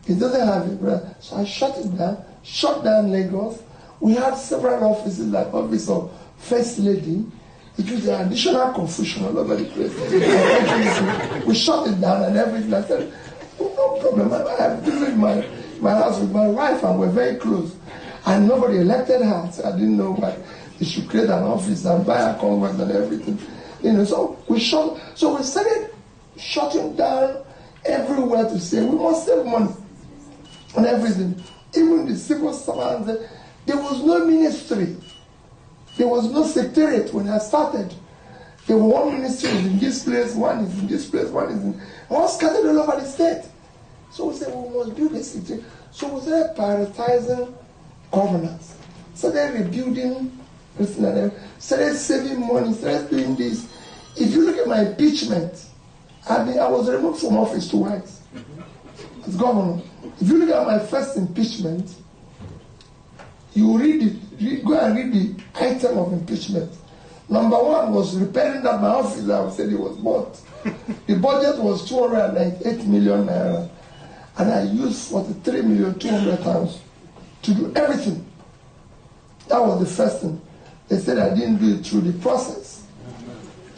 He doesn't have it. So I shut it down, shut down Lagos. We had several offices, like Office of First Lady. It was an additional confusion all over the place. We shut it down and everything. I said, no problem. I live in my house with my wife and we're very close. And nobody elected her. So I didn't know why they should create an office and buy a convent and everything. So we started shutting down everywhere to say we must save money on everything. Even the civil servants, there was no ministry. There was no secretariat when I started. There were one ministry is in this place, one is in this place, one is in, all scattered all over the state. So we said we must build a secretariat. So we started prioritizing governance, started rebuilding, started saving money, started doing this. If you look at my impeachment, I was removed from office twice. as governor. If you look at my first impeachment, you go and read the item of impeachment. Number one was repairing that my office that I said it was bought. The budget was 298 million naira, and I used 43,200,000 to do everything. That was the first thing. They said I didn't do it through the process.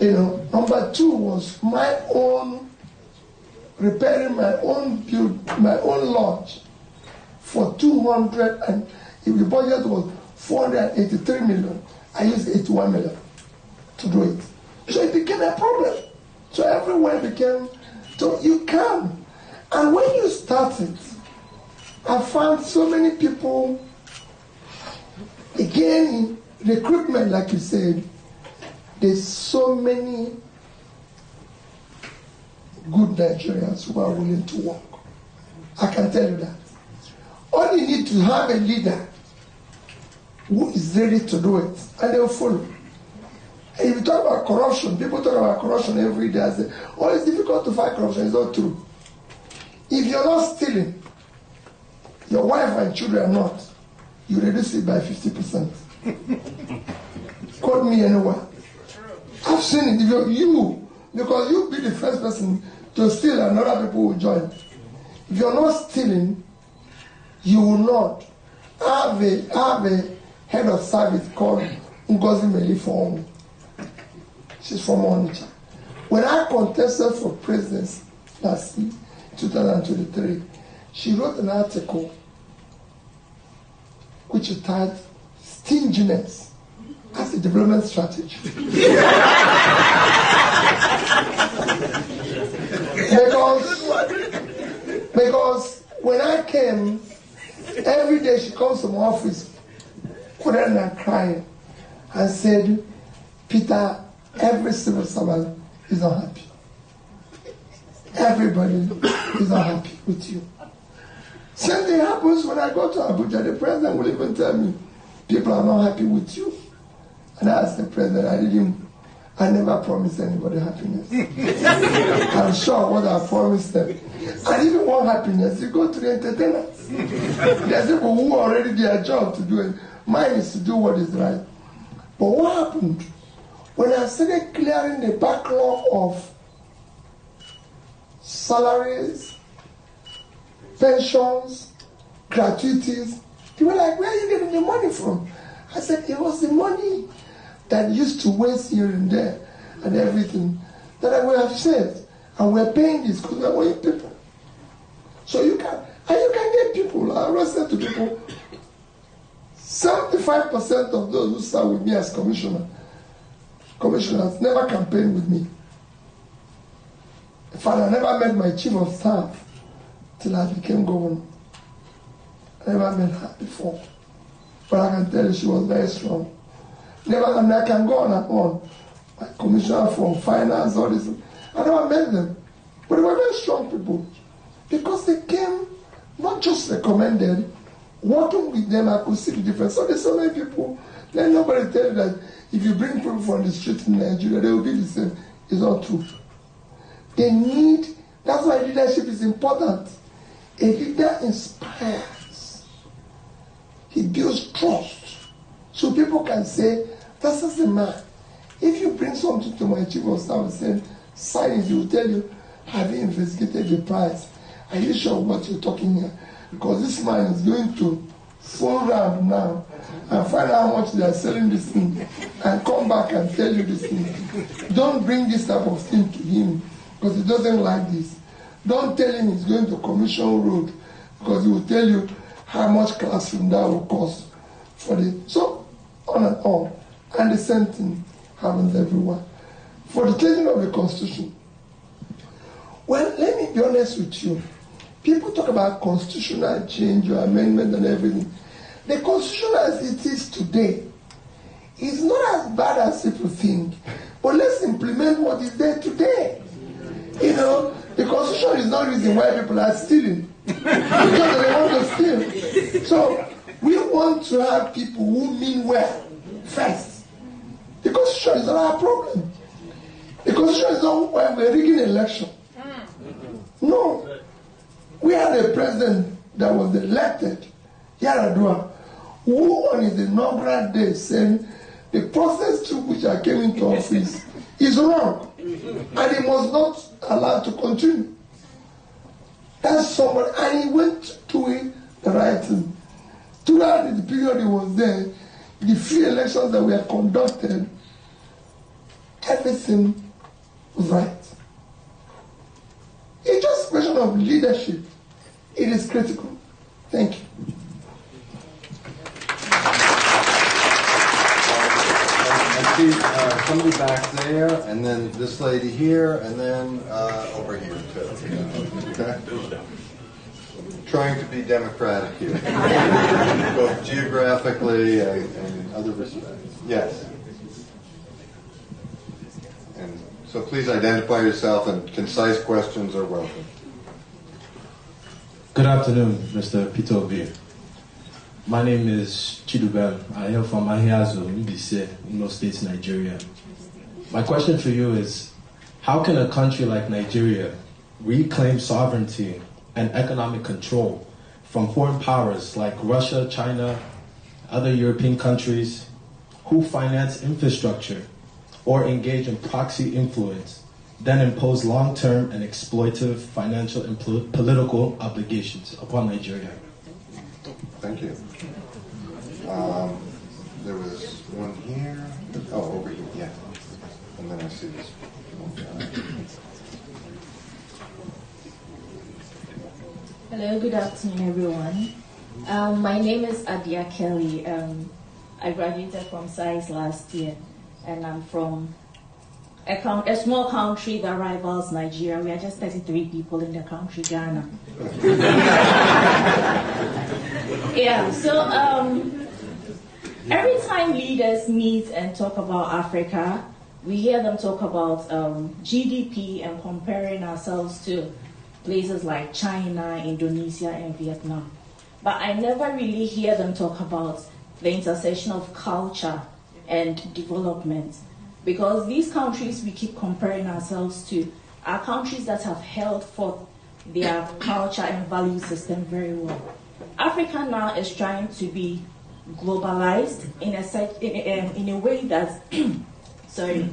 Number two was my own repairing my own lodge for 200, and if the budget was 483 million, I used 81 million to do it. So it became a problem. So everywhere became, so you can. And when you start it, I found so many people, again, in recruitment, like you said, there's so many good Nigerians who are willing to work. I can tell you that. All you need to have a leader who is ready to do it, and they'll follow. And if you talk about corruption, people talk about corruption every day. I say, oh, it's difficult to fight corruption. It's not true. If you're not stealing, your wife and children are not, you reduce it by 50%. Quote me anywhere. I've seen it. If because you'll be the first person to steal and other people will join. If you're not stealing, you will not have a head of service called Ngozi Melifon. She's from Onitsha. When I contested for presidency last year, 2023, she wrote an article which is titled Stinginess as a Development Strategy. Because when I came, every day she comes to my office, crying and crying, and said, Peter, every civil servant is unhappy. Everybody is unhappy with you. Same thing happens when I go to Abuja. The president will even tell me, people are not happy with you. And I asked the president, I never promised anybody happiness. I'm sure what I promised them. And even want happiness, you go to the entertainers. There's people who already their job to do it. Mine is to do what is right. But what happened? When I started clearing the backlog of salaries, pensions, gratuities, people were like, where are you getting the money from? I said, it was the money that used to waste here and there and everything that I would have saved. And we're paying this because we're owing people. So you can get people. I always say to people, 75% of those who start with me as commissioners never campaigned with me. In fact, I never met my chief of staff till I became governor. I never met her before. But I can tell you she was very strong. Never, and I can go on and on. My commissioner from finance, all this. I never met them. But they were very strong people. Because they came, not just recommended, working with them, I could see the difference. So there's so many people, then nobody tell you that if you bring people from the street in Nigeria, they will be the same. It's not true. They need, that's why leadership is important. A leader inspires. He builds trust. So people can say, this is the man. If you bring something to my chief of staff and say, sign it, he will tell you, have you investigated the price? Are you sure what you're talking here? Because this man is going to phone round now and find out how much they are selling this thing and come back and tell you this thing. Don't bring this type of thing to him because he doesn't like this. Don't tell him he's going to Commission Road because he will tell you how much classroom that will cost for the, so on and on. And the same thing happens everywhere. For the changing of the Constitution, well, let me be honest with you. People talk about constitutional change or amendment and everything. The Constitution as it is today is not as bad as people think. But let's implement what is there today. You know, the Constitution is not the reason why people are stealing. Because they want to steal. So we want to have people who mean well first. The Constitution is not our problem. The Constitution is not why we're rigging an election. No. We had a president that was elected, Yaradua, who on his inaugural day said the process through which I came into office is wrong and he was not allowed to continue. That's someone, and he went doing the right thing. Throughout the period he was there, the few elections that were conducted, everything was right. It's just a question of leadership. It is critical. Thank you. I see somebody back there, and then this lady here, and then over here too. Okay? Trying to be democratic here, both geographically and in other respects. Yes. And so please identify yourself, and concise questions are welcome. Good afternoon, Mr. Peter Obi. My name is Chidubel. I hail from Ahiazo, Mbise, Imo State, Nigeria. My question for you is, how can a country like Nigeria reclaim sovereignty and economic control from foreign powers like Russia, China, other European countries who finance infrastructure or engage in proxy influence, then impose long-term and exploitive financial and political obligations upon Nigeria? Thank you. There was one here. Oh, over here, yeah. And then I see this one guy. Hello, good afternoon, everyone. My name is Adia Kelly. I graduated from SAIS last year, and I'm from a small country that rivals Nigeria. We are just 33 people in the country, Ghana. Yeah, so every time leaders meet and talk about Africa, we hear them talk about GDP and comparing ourselves to places like China, Indonesia, and Vietnam. But I never really hear them talk about the intersection of culture and development. Because these countries we keep comparing ourselves to are countries that have held forth their culture and value system very well. Africa now is trying to be globalized in a way that, sorry,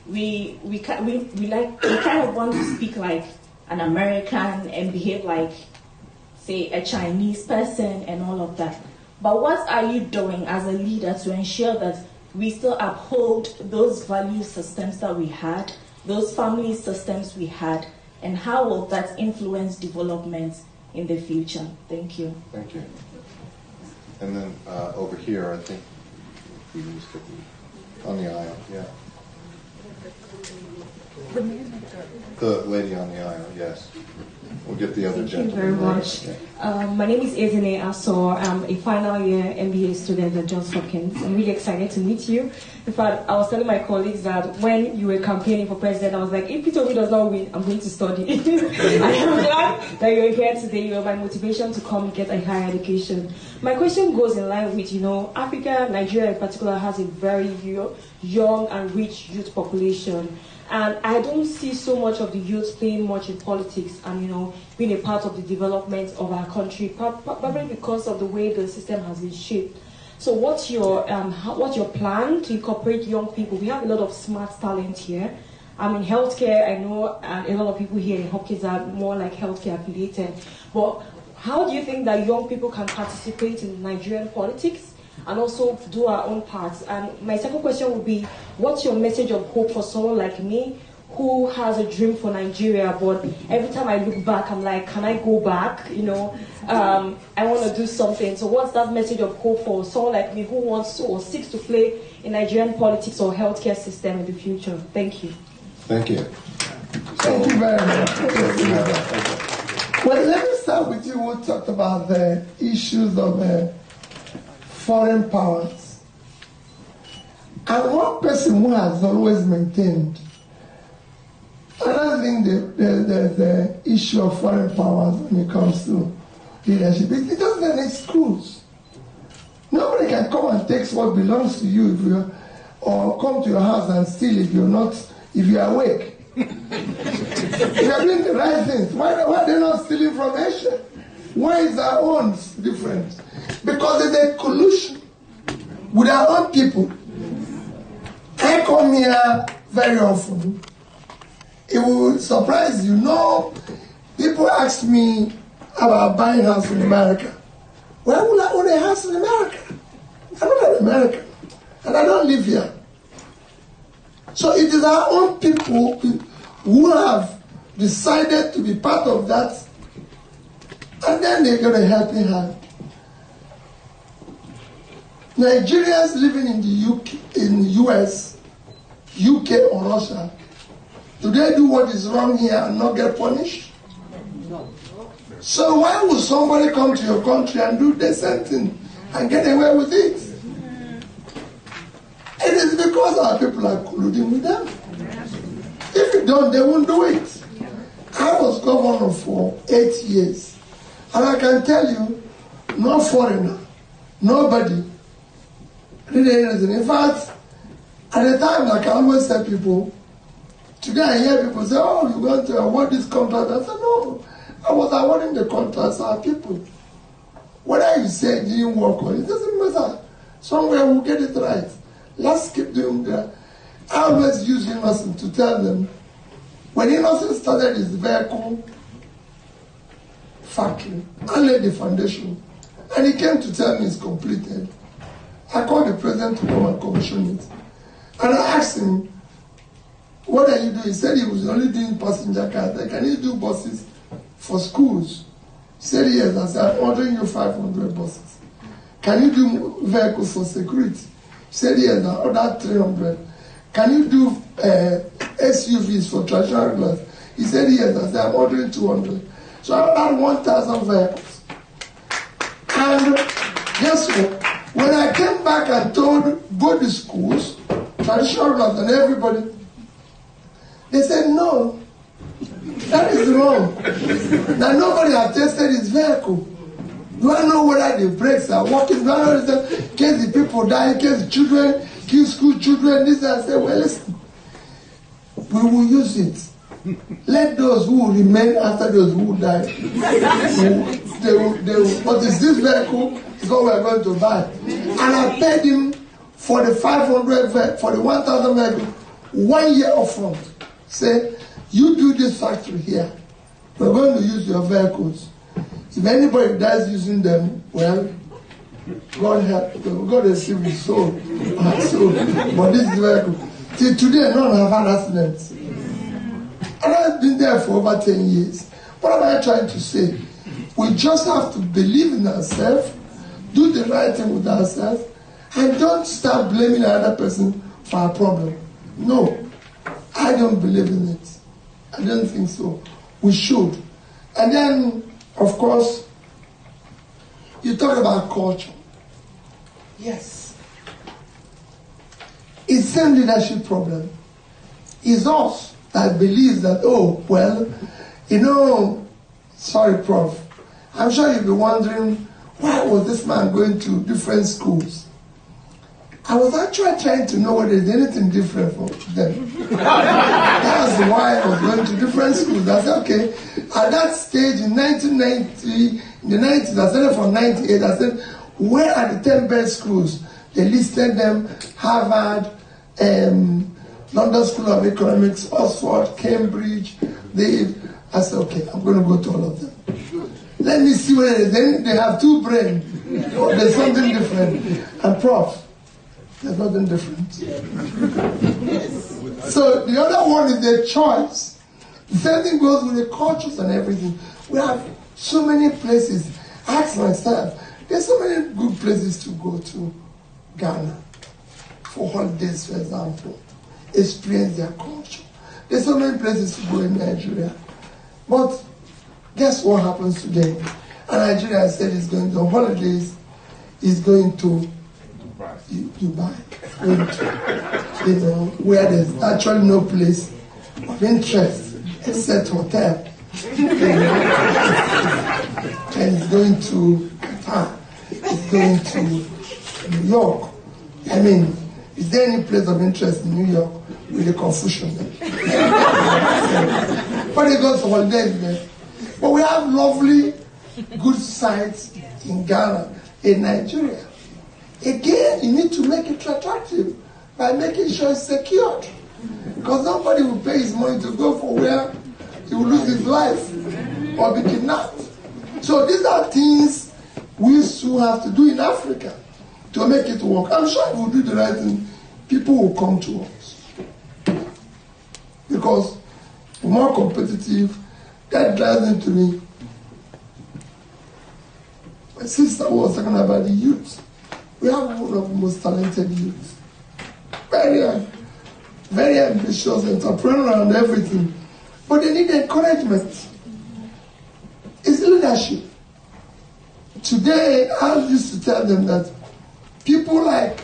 we kind of want to speak like an American and behave like, say, a Chinese person and all of that. But what are you doing as a leader to ensure that we still uphold those value systems that we had, those family systems we had, and how will that influence development in the future? Thank you. Thank you. And then over here, I think we used to be on the aisle, yeah. The lady on the aisle, yes. We'll get the other gentleman. Thank you very much. Yeah. My name is Ezine Asor. I'm a final year MBA student at Johns Hopkins. I'm really excited to meet you. In fact, I was telling my colleagues that when you were campaigning for president, I was like, if Peter Obi does not win, I'm going to study. I am glad that you're here today. You're my motivation to come get a higher education. My question goes in line with, Africa, Nigeria in particular, has a very young and rich youth population. And I don't see so much of the youth playing much in politics and, being a part of the development of our country, probably because of the way the system has been shaped. So what's your plan to incorporate young people? We have a lot of smart talent here. In healthcare, I know a lot of people here in Hopkins are more like healthcare affiliated. But how do you think that young people can participate in Nigerian politics and also do our own parts? And my second question would be, what's your message of hope for someone like me who has a dream for Nigeria, but every time I look back, I'm like, can I go back? I want to do something. So what's that message of hope for someone like me who wants to or seeks to play in Nigerian politics or healthcare system in the future? Thank you. Thank you. Thank you very much. Well, let me start with you who talked about the issues of foreign powers. And one person who has always maintained, I don't think the issue of foreign powers when it comes to leadership, it doesn't need schools. Nobody can come and take what belongs to you or come to your house and steal if you're awake. We are doing the right things. Why are they not stealing from Asia? Why is our own different? Because there's a collusion with our own people. I come here very often. It will surprise you. No, people ask me about buying a house in America. Why would I own a house in America? I'm not an American, and I don't live here. So it is our own people who have decided to be part of that, and then they get a helping hand. Nigerians living in the UK, in the US, UK or Russia, do they do what is wrong here and not get punished? No. So why would somebody come to your country and do the same thing and get away with it? It is because our people are colluding with them. If you don't, they won't do it. I was governor for 8 years, and I can tell you, no foreigner, nobody did anything. In fact, at the time, like I always tell people, today I hear people say, oh, you want to award this contract. I said, no, I was awarding the contracts to our people. Whether you say it didn't work or it doesn't matter. Somewhere we'll get it right. Let's keep doing that. I always use Innocent to tell them, when Innocent started his vehicle factory, I laid the foundation, and he came to tell me it's completed. I called the president to come and commission it. And I asked him, what are you doing? He said he was only doing passenger cars. Like, can you do buses for schools? He said, yes. I said, I'm ordering you 500 buses. Can you do vehicles for security? He said, yes. I ordered 300. Can you do SUVs for traditional glass? He said, yes. I said, I'm ordering 200. So I ordered 1,000 vehicles. And guess what? When I came back and told both the schools, traditional glass and everybody, they said, no, that is wrong. Now nobody has tested his vehicle. Do I know whether the brakes are working? Do I know in case the people die, in case the children, kill school children, this and I say, well, listen, we will use it. Let those who will remain after those who die, but it's this vehicle is what we are going to buy. And I paid him for the 500, for the 1,000 vehicle, 1 year upfront. Say, you do this factory here. We're going to use your vehicles. If anybody dies using them, well, God help. God has saved his soul. But this vehicle, till today, none have had accidents. And I've been there for over 10 years. What am I trying to say? We just have to believe in ourselves, do the right thing with ourselves, and don't start blaming another person for a problem. No, I don't believe in it. I don't think so. We should. And then, of course, you talk about culture. Yes. It's the same leadership problem. It's us that believes that, oh, well, you know, sorry, Prof. I'm sure you'll be wondering, why was this man going to different schools? I was actually trying to know whether there's anything different for them. That's why I was going to different schools. I said, okay, at that stage in 1990, in the 90s, I started from 98, I said, where are the 10 best schools? They listed them, Harvard, London School of Economics, Oxford, Cambridge. I said, okay, I'm going to go to all of them. Let me see whether they have two brains. Or there's something different. And Prof, there's nothing different. So the other one is their choice. The same thing goes with the cultures and everything. We have so many places. I ask myself, there's so many good places to go to Ghana for holidays, for example. Experience their culture. There's so many places to go in Nigeria. But guess what happens today? And Nigeria said it's going to holidays, is going to Dubai. Going to, you know, where there's actually no place of interest except hotel. And it's going to Qatar. It's going to New York. I mean, is there any place of interest in New York with the confusion there? But they go to holidays there. But we have lovely, good sites in Ghana, in Nigeria. Again, you need to make it attractive by making sure it's secured. Because nobody will pay his money to go for where he will lose his life or be kidnapped. So these are things we still have to do in Africa to make it work. I'm sure if we do the right thing, people will come to us. Because we're more competitive. That drives into me. My sister was talking about the youth. We have one of the most talented youth. Very, very ambitious, entrepreneurial and everything. But they need encouragement. It's leadership. Today, I used to tell them that people like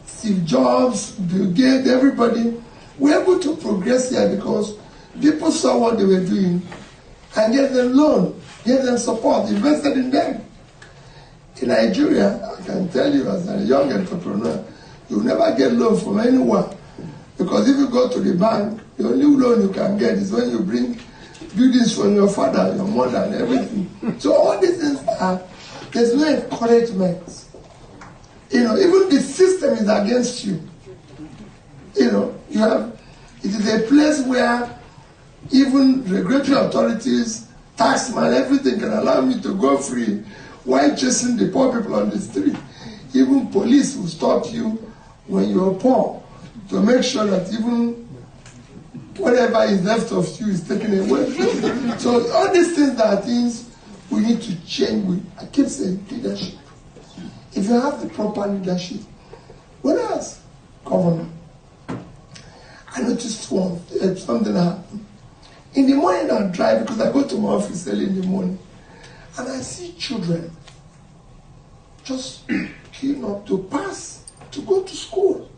Steve Jobs, Bill Gates, everybody, were able to progress here because people saw what they were doing and gave them loan, gave them support, invested in them. In Nigeria, I can tell you as a young entrepreneur, you'll never get loan from anyone. Because if you go to the bank, the only loan you can get is when you bring buildings from your father, your mother, and everything. So all these things there's no encouragement. Even the system is against you. It is a place where even regulatory authorities, taxman, everything can allow me to go free while chasing the poor people on the street. Even police will stop you when you're poor to make sure that even whatever is left of you is taken away. So all these things are things we need to change. I keep saying leadership. If you have the proper leadership, when I was governor, I noticed something happened. In the morning I drive because I go to my office early in the morning, and I see children just queuing up to pass to go to school.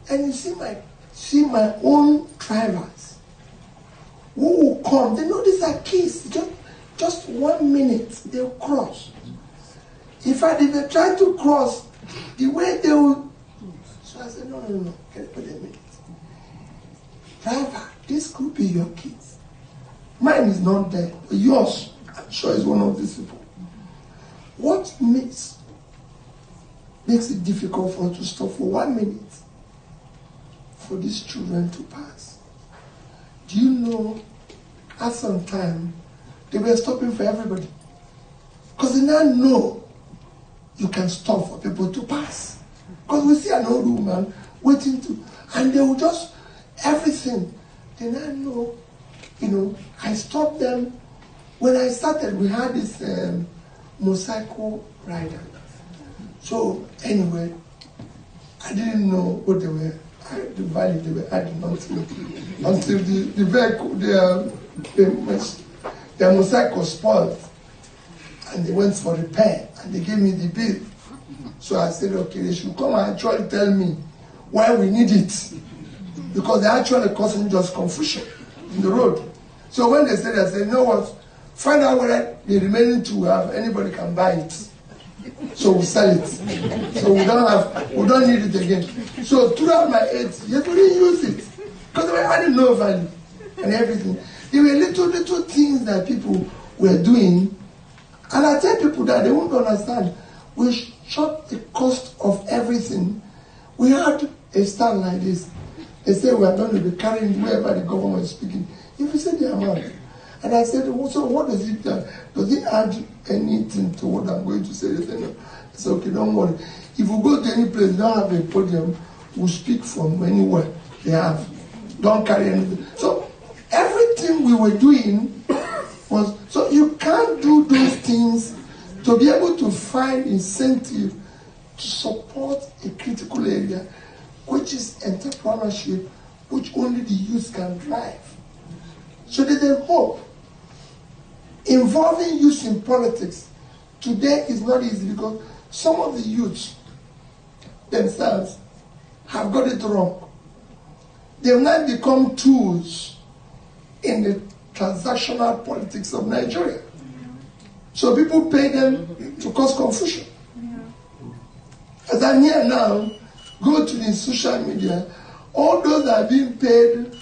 And you see my own drivers who will come. They know these are kids. Just 1 minute they'll cross. In fact, if they try to cross, the way they will. So I said, no. Can you wait a minute? Driver, this could be your kids. Mine is not there, but yours, I'm sure, is one of these people. What makes it difficult for us to stop for 1 minute for these children to pass? Do you know, at some time, they were stopping for everybody? Because they now know you can stop for people to pass. Because we see an old woman waiting to, and they will just, everything. They now know, I stopped them. When I started, we had this motorcycle rider. So anyway, I didn't know what they were, the value they were adding until the vehicle, their motorcycle spoiled. And they went for repair, and they gave me the bill. So I said, okay, they should come and actually tell me why we need it. Because they're actually causing just confusion in the road. So when they said that, I said, you know what? Find out whether the remaining two anybody can buy it. So we sell it. So we don't need it again. So throughout my 8 years, we didn't use it. Because they were adding no value and everything. There were little things that people were doing. And I tell people that they won't understand. We shot the cost of everything. We had a stand like this. They say we are going to be carrying wherever the government is speaking. If you say the amount. And I said, so what does it do? Does it add anything to what I'm going to say? They said, no. I said, okay, don't worry. If we go to any place, don't have a podium, we'll speak from anywhere they have. Don't carry anything. So everything we were doing was, so you can't do those things to be able to find incentive to support a critical area, which is entrepreneurship, which only the youth can drive. So there's a hope. Involving youth in politics today is not easy because some of the youths themselves have got it wrong. They've now become tools in the transactional politics of Nigeria. So people pay them to cause confusion. As I'm here now, go to the social media, all those that are being paid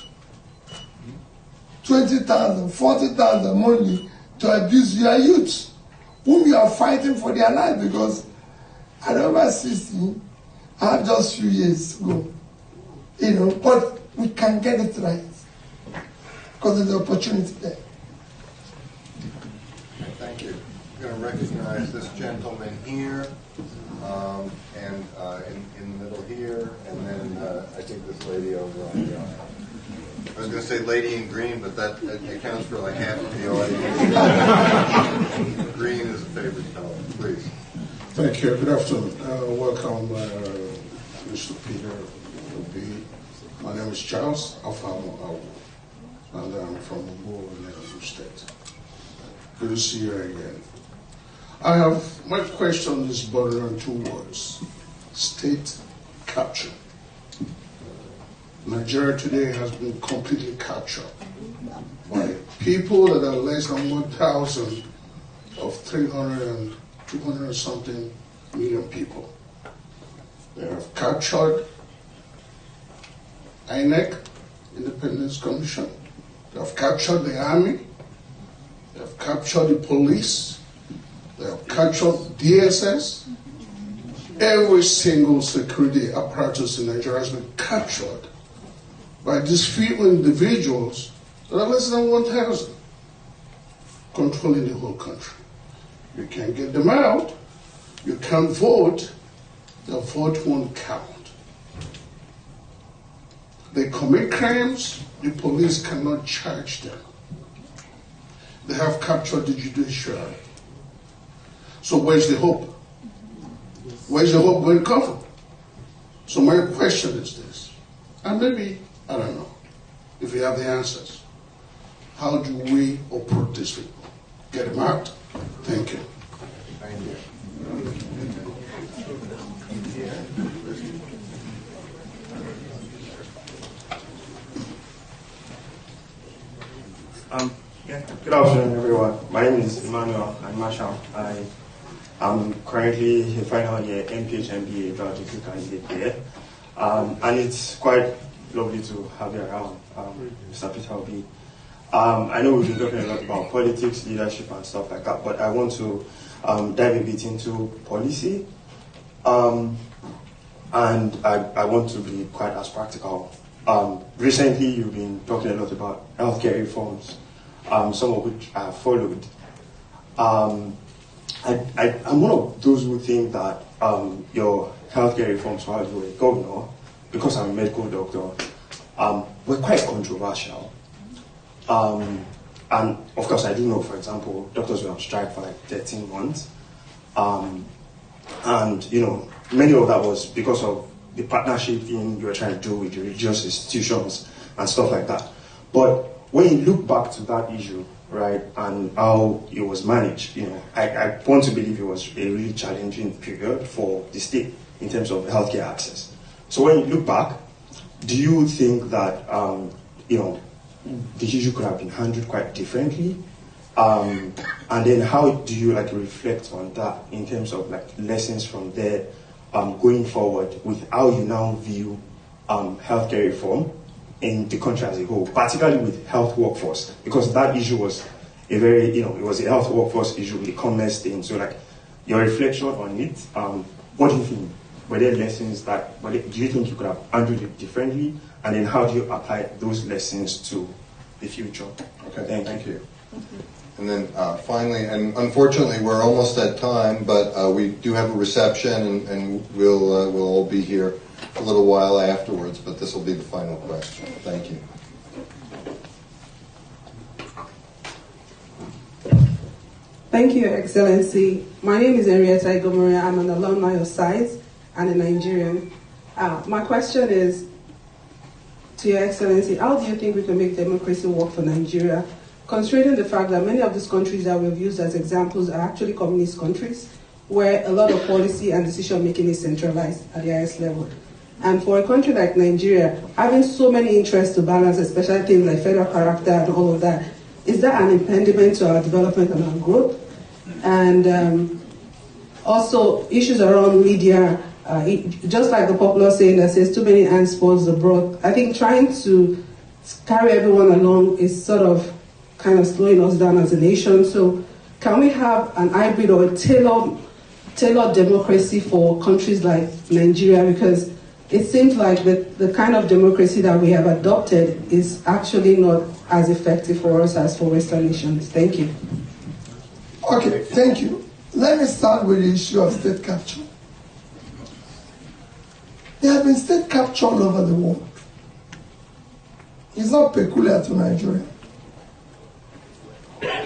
20,000, 40,000 money to abuse your youth, whom you are fighting for their life, because at over 60, I have just few years to go. You know, but we can get it right because there's an opportunity there. Thank you. I'm going to recognize this gentleman here, and in the middle here, and then I think this lady over on the aisle. I was going to say lady in green, but that accounts for like half of the audience. Green is a favorite color. Please. Thank you. Good afternoon. Welcome, Mr. Peter Obi. My name is Charles Afamo, and I'm from Moris De State. Good to see you again. My question is boiled on two words: state capture. Nigeria today has been completely captured by people that are less than 1,000 of 300 and 200 something million people. They have captured INEC, Independence Commission. They have captured the army. They have captured the police. They have captured DSS. Every single security apparatus in Nigeria has been captured by these few individuals that are less than 1,000, controlling the whole country. You can't get them out. You can't vote. The vote won't count. They commit crimes. The police cannot charge them. They have captured the judiciary. So where's the hope? Where's the hope going to come from? So my question is this, and maybe, I don't know, if you have the answers. How do we approach these people? Get them out? Thank you. Thank you. Good afternoon, everyone. My name is Emmanuel Marshall. I am currently a final year MPH MBA biological candidate here. And it's quite lovely to have you around, Mr. Peter Obi. I know we've been talking a lot about politics, leadership, and stuff like that, but I want to dive a bit into policy. And I want to be quite as practical. Recently, you've been talking a lot about healthcare reforms, some of which I have followed. I'm one of those who think that your healthcare reforms while you were a governor, because I'm a medical doctor, were quite controversial. And of course, I do know, for example, doctors were on strike for like 13 months. And, you know, many of that was because of the partnership thing you were trying to do with the religious institutions and stuff like that. But when you look back to that issue, right, and how it was managed, you know, I want to believe it was a really challenging period for the state in terms of healthcare access. So when you look back, do you think that, you know, the issue could have been handled quite differently? And then how do you like reflect on that in terms of like lessons from there going forward with how you now view healthcare reform in the country as a whole, particularly with health workforce, because that issue was a very, you know, it was a health workforce issue, a commerce thing. So like your reflection on it, what do you think? Were there lessons that, do you think you could have handled it differently? And then how do you apply those lessons to the future? Okay, thank you. And then finally, and unfortunately we're almost at time, but we do have a reception and we'll all be here a little while afterwards, but this will be the final question. Thank you. Thank you, Your Excellency. My name is Henrietta Igomoria. I'm an alumni of SAIS and a Nigerian. My question is, to Your Excellency, how do you think we can make democracy work for Nigeria, considering the fact that many of these countries that we've used as examples are actually communist countries, where a lot of policy and decision-making is centralized at the highest level? And for a country like Nigeria, having so many interests to balance, especially things like federal character and all of that, is that an impediment to our development and our growth? And also issues around media, just like the popular saying that says too many hands spoils the broth. I think trying to carry everyone along is sort of kind of slowing us down as a nation. So can we have an hybrid or a tailored democracy for countries like Nigeria? Because it seems like the kind of democracy that we have adopted is actually not as effective for us as for Western nations. Thank you. Okay, thank you. Let me start with the issue of state capture. There have been state capture all over the world. It's not peculiar to Nigeria.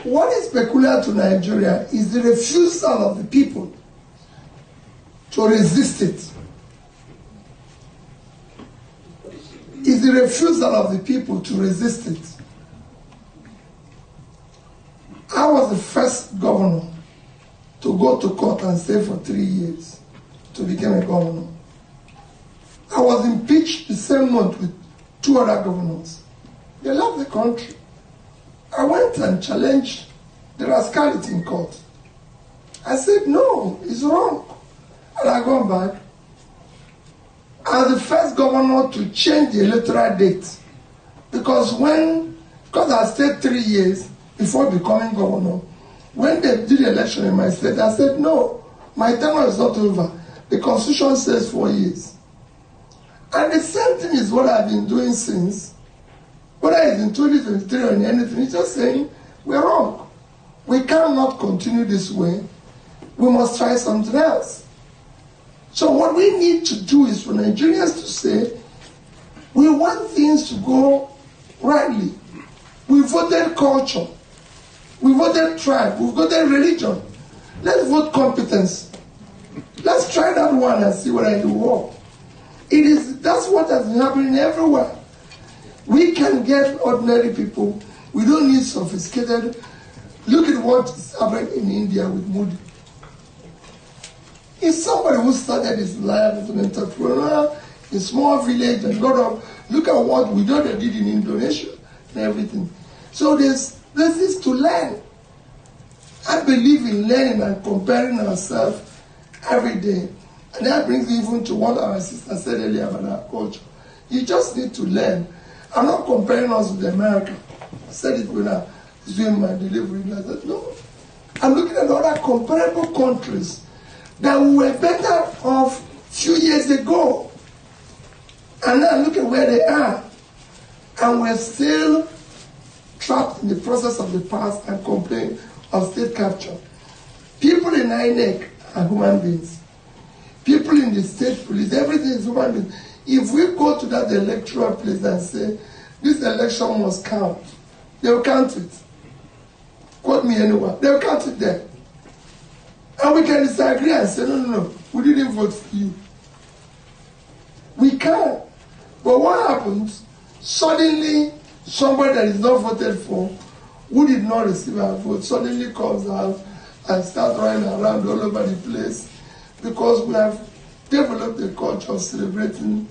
What is peculiar to Nigeria is the refusal of the people to resist it. Is the refusal of the people to resist it. I was the first governor to go to court and stay for 3 years to become a governor. I was impeached the same month with 2 other governors. They left the country. I went and challenged the rascality in court. I said, no, it's wrong. And I gone back. I was the first governor to change the electoral date. Because I stayed 3 years before becoming governor, when they did the election in my state, I said, no, my tenure is not over. The Constitution says 4 years. And the same thing is what I've been doing since. Whether it's in 2023 or in anything, it's just saying, we're wrong. We cannot continue this way. We must try something else. So what we need to do is for Nigerians to say, we want things to go rightly. We voted culture. We voted tribe. We voted religion. Let's vote competence. Let's try that one and see whether it will work. That's what has been happening everywhere. We can get ordinary people. We don't need sophisticated. Look at what is happening in India with Modi. He's somebody who started his life as an entrepreneur in a small village and got up. Look at what we know they did in Indonesia and everything. So there's this to learn. I believe in learning and comparing ourselves every day. And that brings me even to what our sister said earlier about our culture. You just need to learn. I'm not comparing us with America. I said it when I was doing my delivery. I said, no. I'm looking at other comparable countries that were better off a few years ago. And now look at where they are. And we're still trapped in the process of the past and complain of state capture. People in INEC are human beings. People in the state police, everything is human beings. If we go to that electoral place and say, this election must count, they will count it. Quote me anywhere. They will count it there. And we can disagree and say, no, we didn't vote for you. We can. But what happens? Suddenly, somebody that is not voted for, who did not receive our vote, suddenly comes out and starts running around all over the place because we have developed a culture of celebrating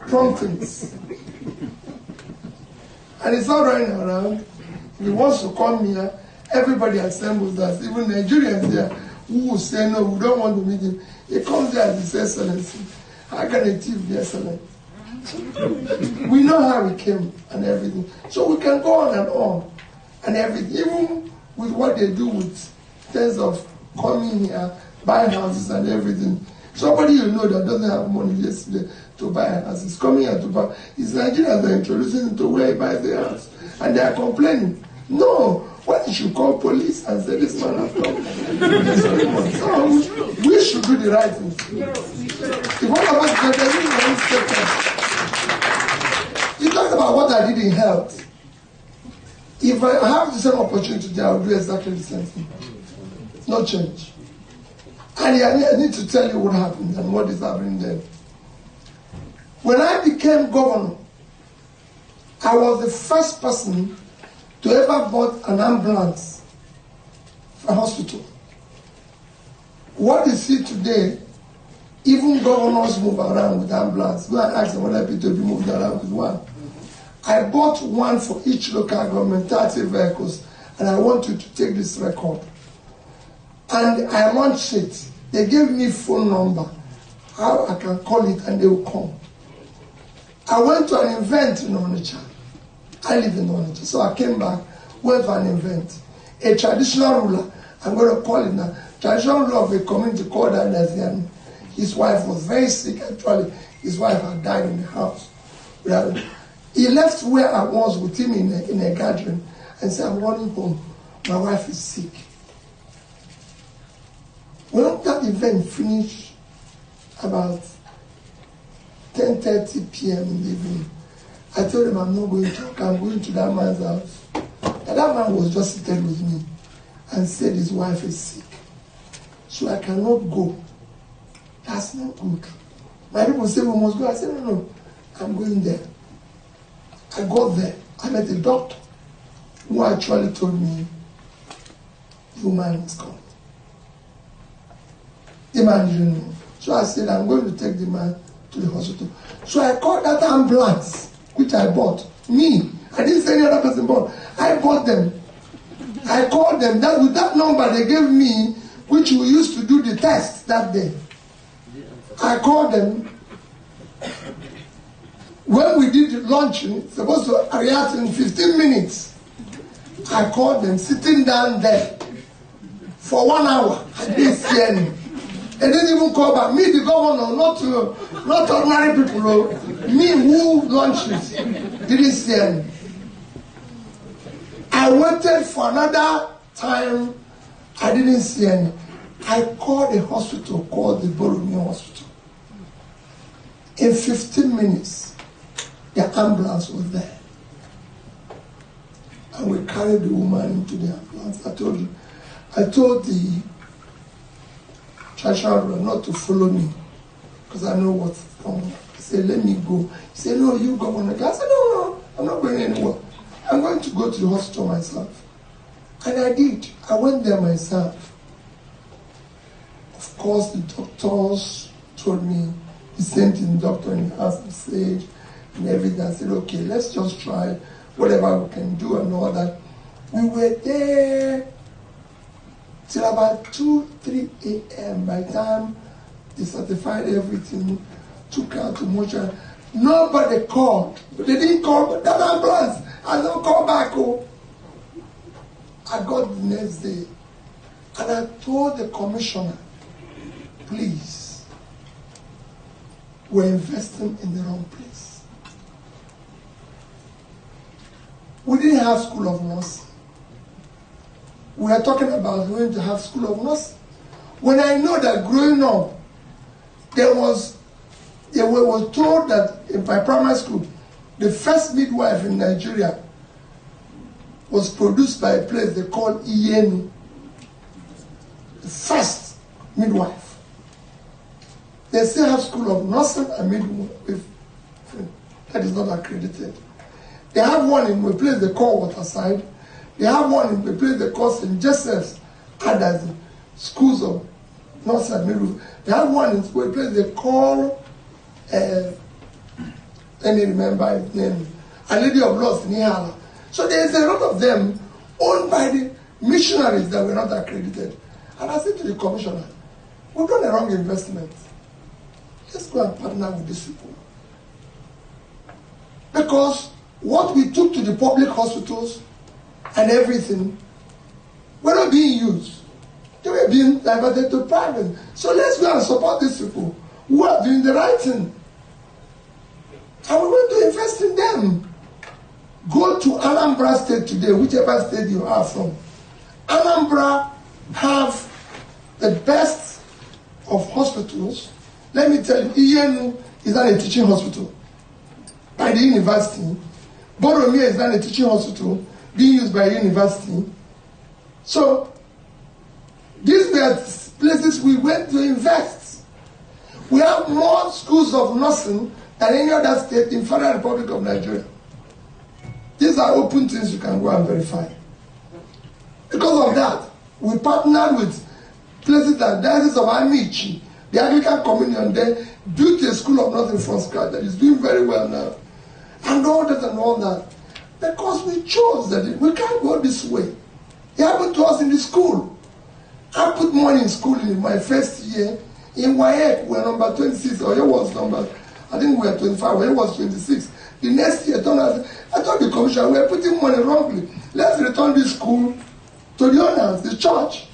promptings. And it's not running around. He wants to come here, everybody assembles us, even Nigerians there who will say, no, we don't want to meet him. He comes there as His Excellency. How can a chief be excellent? We know how he came and everything. So we can go on and everything. Even with what they do with terms of coming here, buying houses and everything. Somebody you know that doesn't have money yesterday to buy a house is coming here to buy. It's Nigerians that are introducing him to where he buys the house. And they are complaining. No, why did you call police and say this man has come? So we should do the right thing. If one of us get you talk about what I did in health. If I have the same opportunity, I will do exactly the same thing. No change. And I need to tell you what happened and what is happening there. When I became governor, I was the first person to ever bought an ambulance for a hospital. What you see today, even governors move around with ambulance. Go and ask them whether people be moved around with one. I bought one for each local government, 30 vehicles, and I want you to take this record. And I launched it. They gave me phone number. how I can call it and they will come. I went to an event in Onitsha. I live in Onitsha, so I came back, went for an event. A traditional ruler, I'm going to call it now, traditional ruler of a community called Anazian. His wife was very sick, actually. His wife had died in the house. He left where I was with him in a gathering and said, I'm running home. My wife is sick. When that event finished about 10:30 p.m. in the evening, I told him I'm not going to talk, I'm going to that man's house. And that man was just seated with me and said his wife is sick. So I cannot go. That's not good. My people say we must go. I said, no, I'm going there. I got there. I met a doctor who actually told me the man is gone. The man didn't know. So I said, I'm going to take the man to the hospital. So I called that ambulance, which I bought. Me. I didn't say any other person bought. I bought them. I called them. That with that number they gave me, which we used to do the test that day. I called them. When we did the launching, supposed to react in 15 minutes. I called them, sitting down there for 1 hour. I didn't see any. They didn't even call back. Me, the governor, not ordinary people. Me who launched it, didn't see any. I waited for another time. I didn't see any. I called a hospital called the Boromir Hospital. In 15 minutes, the ambulance was there. And we carried the woman into the ambulance. I told the traditional ruler not to follow me because I know what's going on. He said, let me go. He said, no, you go on. I said, no, I'm not going anywhere. I'm going to go to the hospital myself. And I did. I went there myself. Of course, the doctors told me, he sent in the doctor in the house of sage and everything. I said, okay, let's just try whatever we can do and all that. We were there till about 2-3 a.m. By the time they certified everything, took out to motion. Nobody called. They didn't call, but that ambulance, I don't call back. Oh. I got the next day and I told the commissioner, please, we're investing in the wrong place. We didn't have school of nursing. We are talking about going to have school of nursing. When I know that growing up, they were told that in my primary school, the first midwife in Nigeria was produced by a place they call Iyenu. The first midwife. They still have school of nursing and midwife. That is not accredited. They have one in a place they call Waterside. They have one in a place they call St. Joseph's, others, schools of nursing and midwife. They have one in a place they call, let me remember his name, A Lady of Lost in Ihala. So there's a lot of them owned by the missionaries that were not accredited. And I said to the commissioner, we've done a wrong investment. Let's go and partner with these people. Because what we took to the public hospitals and everything were not being used. They were being diverted to private. So let's go and support these people who are doing the right thing. And we want to invest in them. Go to Anambra State today, whichever state you are from. Anambra have the best of hospitals. Let me tell you, Iyenu is not a teaching hospital by the university. Boromir is not a teaching hospital being used by a university. So these were places we went to invest. We have more schools of nursing than any other state in Federal Republic of Nigeria. These are open things you can go and verify. Because of that, we partnered with places like Diocese of Amici, the Anglican Communion. They built a school of nursing from scratch that is doing very well now. And all that and all that. Because we chose that we can't go this way. It happened to us in the school. I put money in school in my first year. In WAEC, we're number 26, Oyo was number, I think we were 25, Oyo was 26. The next year, I told the commission, we're putting money wrongly. Let's return this school to the owners, the church.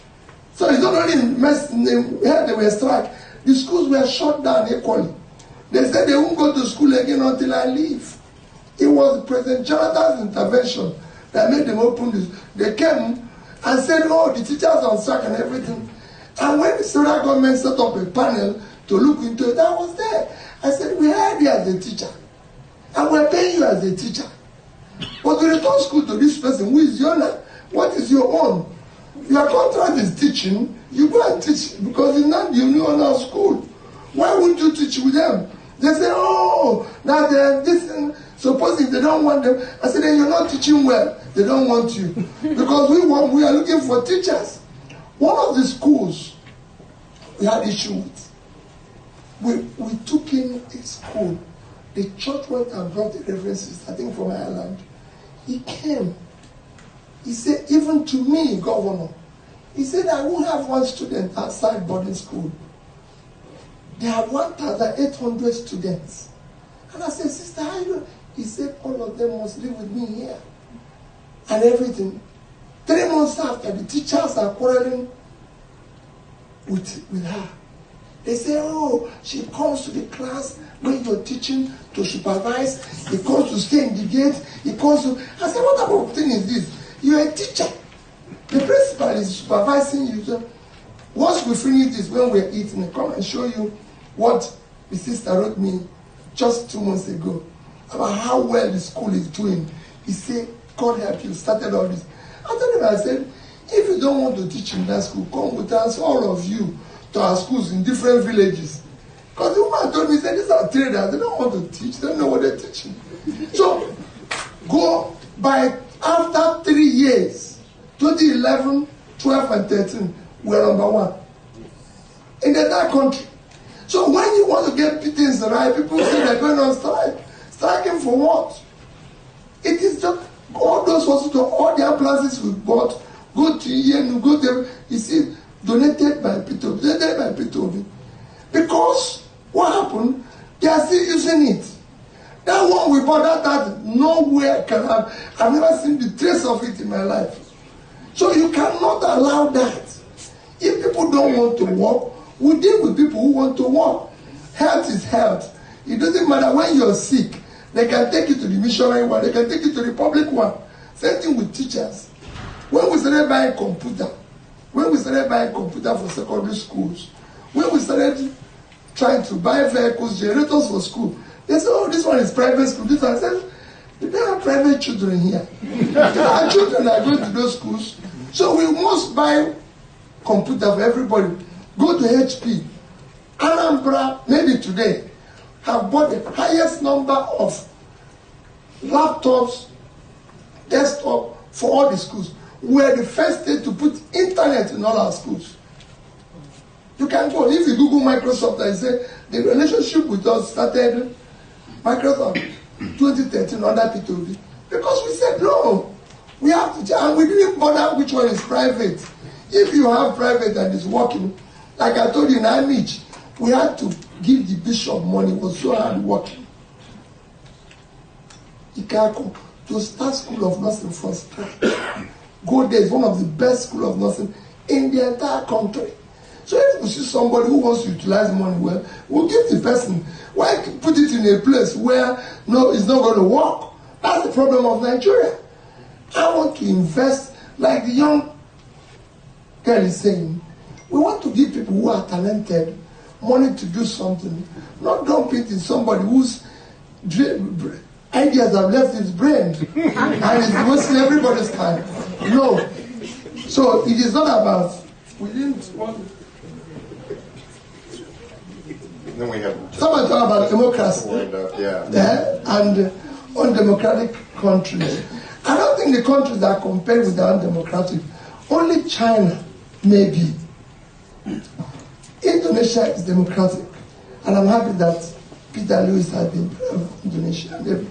So it's not only they were strike, the schools were shut down equally. They said they won't go to school again until I leave. It was President Jonathan's intervention that made them open this. They came and said, oh, the teachers are on strike and everything. And when the federal government set up a panel to look into it, I was there. I said, we hired you as a teacher. And we're paying you as a teacher. But we return school to this person who is the owner. What is your own? Your contract is teaching. You go and teach because it's not the new owner of school. Why wouldn't you teach with them? They say, oh, now they're this. Supposing they don't want them. I said, then you're not teaching well. They don't want you. Because we are looking for teachers. One of the schools we had issue with, we took in a school. The church went and brought the references, I think from Ireland. He came. He said, even to me, governor, he said, I won't have one student outside boarding school. There are 1,800 students. And I said, sister, how you? He said, all of them must live with me here. And everything. 3 months after, the teachers are quarreling with her. They say, oh, she comes to the class when you're teaching to supervise. He comes to stay in the gate. He comes to... I said, what type of thing is this? You're a teacher. The principal is supervising you. So once we finish this, when we're eating, I come and show you what the sister wrote me just 2 months ago about how well the school is doing. He said, God help you, started all this. I told him, I said, if you don't want to teach in that school, come with us, all of you, to our schools in different villages. Because the woman told me, said, these are traders, they don't want to teach, they don't know what they're teaching. So, go by, after 3 years, 2011, 12, and 13, we're number 1 in the entire country. So when you want to get things right, people say they're going on strike. Striking for what? It is just all those hospitals, all the ambulances we bought, go to EN, go there, you see, donated by P2B. Because what happened? They are still using it. That one we bought, that nowhere can have. I've never seen the trace of it in my life. So you cannot allow that. If people don't want to work, we deal with people who want to work. Health is health. It doesn't matter when you're sick. They can take you to the missionary one. They can take you to the public one. Same thing with teachers. When we started buying computer for secondary schools, when we started trying to buy vehicles, generators for school, they said, oh, this one is private school. This one, I said, we don't have private children here. Our children are going to those schools. So we must buy computer for everybody. Go to HP. Anambra, maybe today, have bought the highest number of laptops, desktop for all the schools. We are the first state to put internet in all our schools. You can go, if you Google Microsoft and say the relationship with us started Microsoft 2013 under P2B. Because we said no, we have to, and we didn't bother which one is private. If you have private and it's working, like I told you in Amich, we had to give the bishop money, it was so hard working. Ikako, to start School of Nursing from scratch. Go there is one of the best school of nursing in the entire country. So if we see somebody who wants to utilize money well, we'll give the person. Why put it in a place where no, it's not going to work? That's the problem of Nigeria. I want to invest, like the young girl is saying, we want to give people who are talented money to do something, not dump it in somebody whose ideas have left his brain and is wasting everybody's time. No. So it is not about, we didn't want. Then we have Somebody talk about democracy and undemocratic countries. I don't think the countries are compared with the undemocratic. Only China, maybe. Indonesia is democratic. And I'm happy that Peter Lewis has been Indonesia.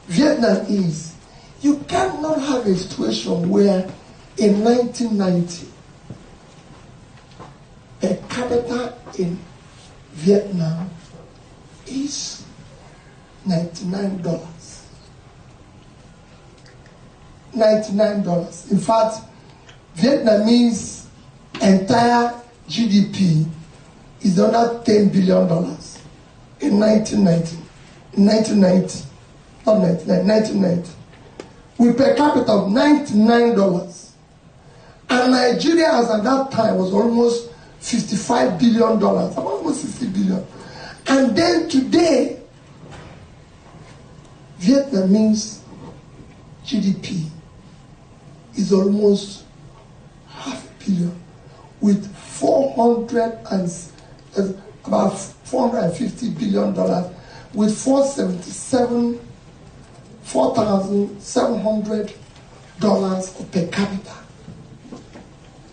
Vietnam is. You cannot have a situation where in 1990, a capita in Vietnam is $99. $99. In fact, Vietnamese entire GDP is under $10 billion in 1990. Not 1990. With per capita of $99. And Nigeria, as at that time, was almost $55 billion, almost $60 billion. And then today, Vietnamese GDP is almost $500 billion, with about $450 billion, with $4,700 per capita.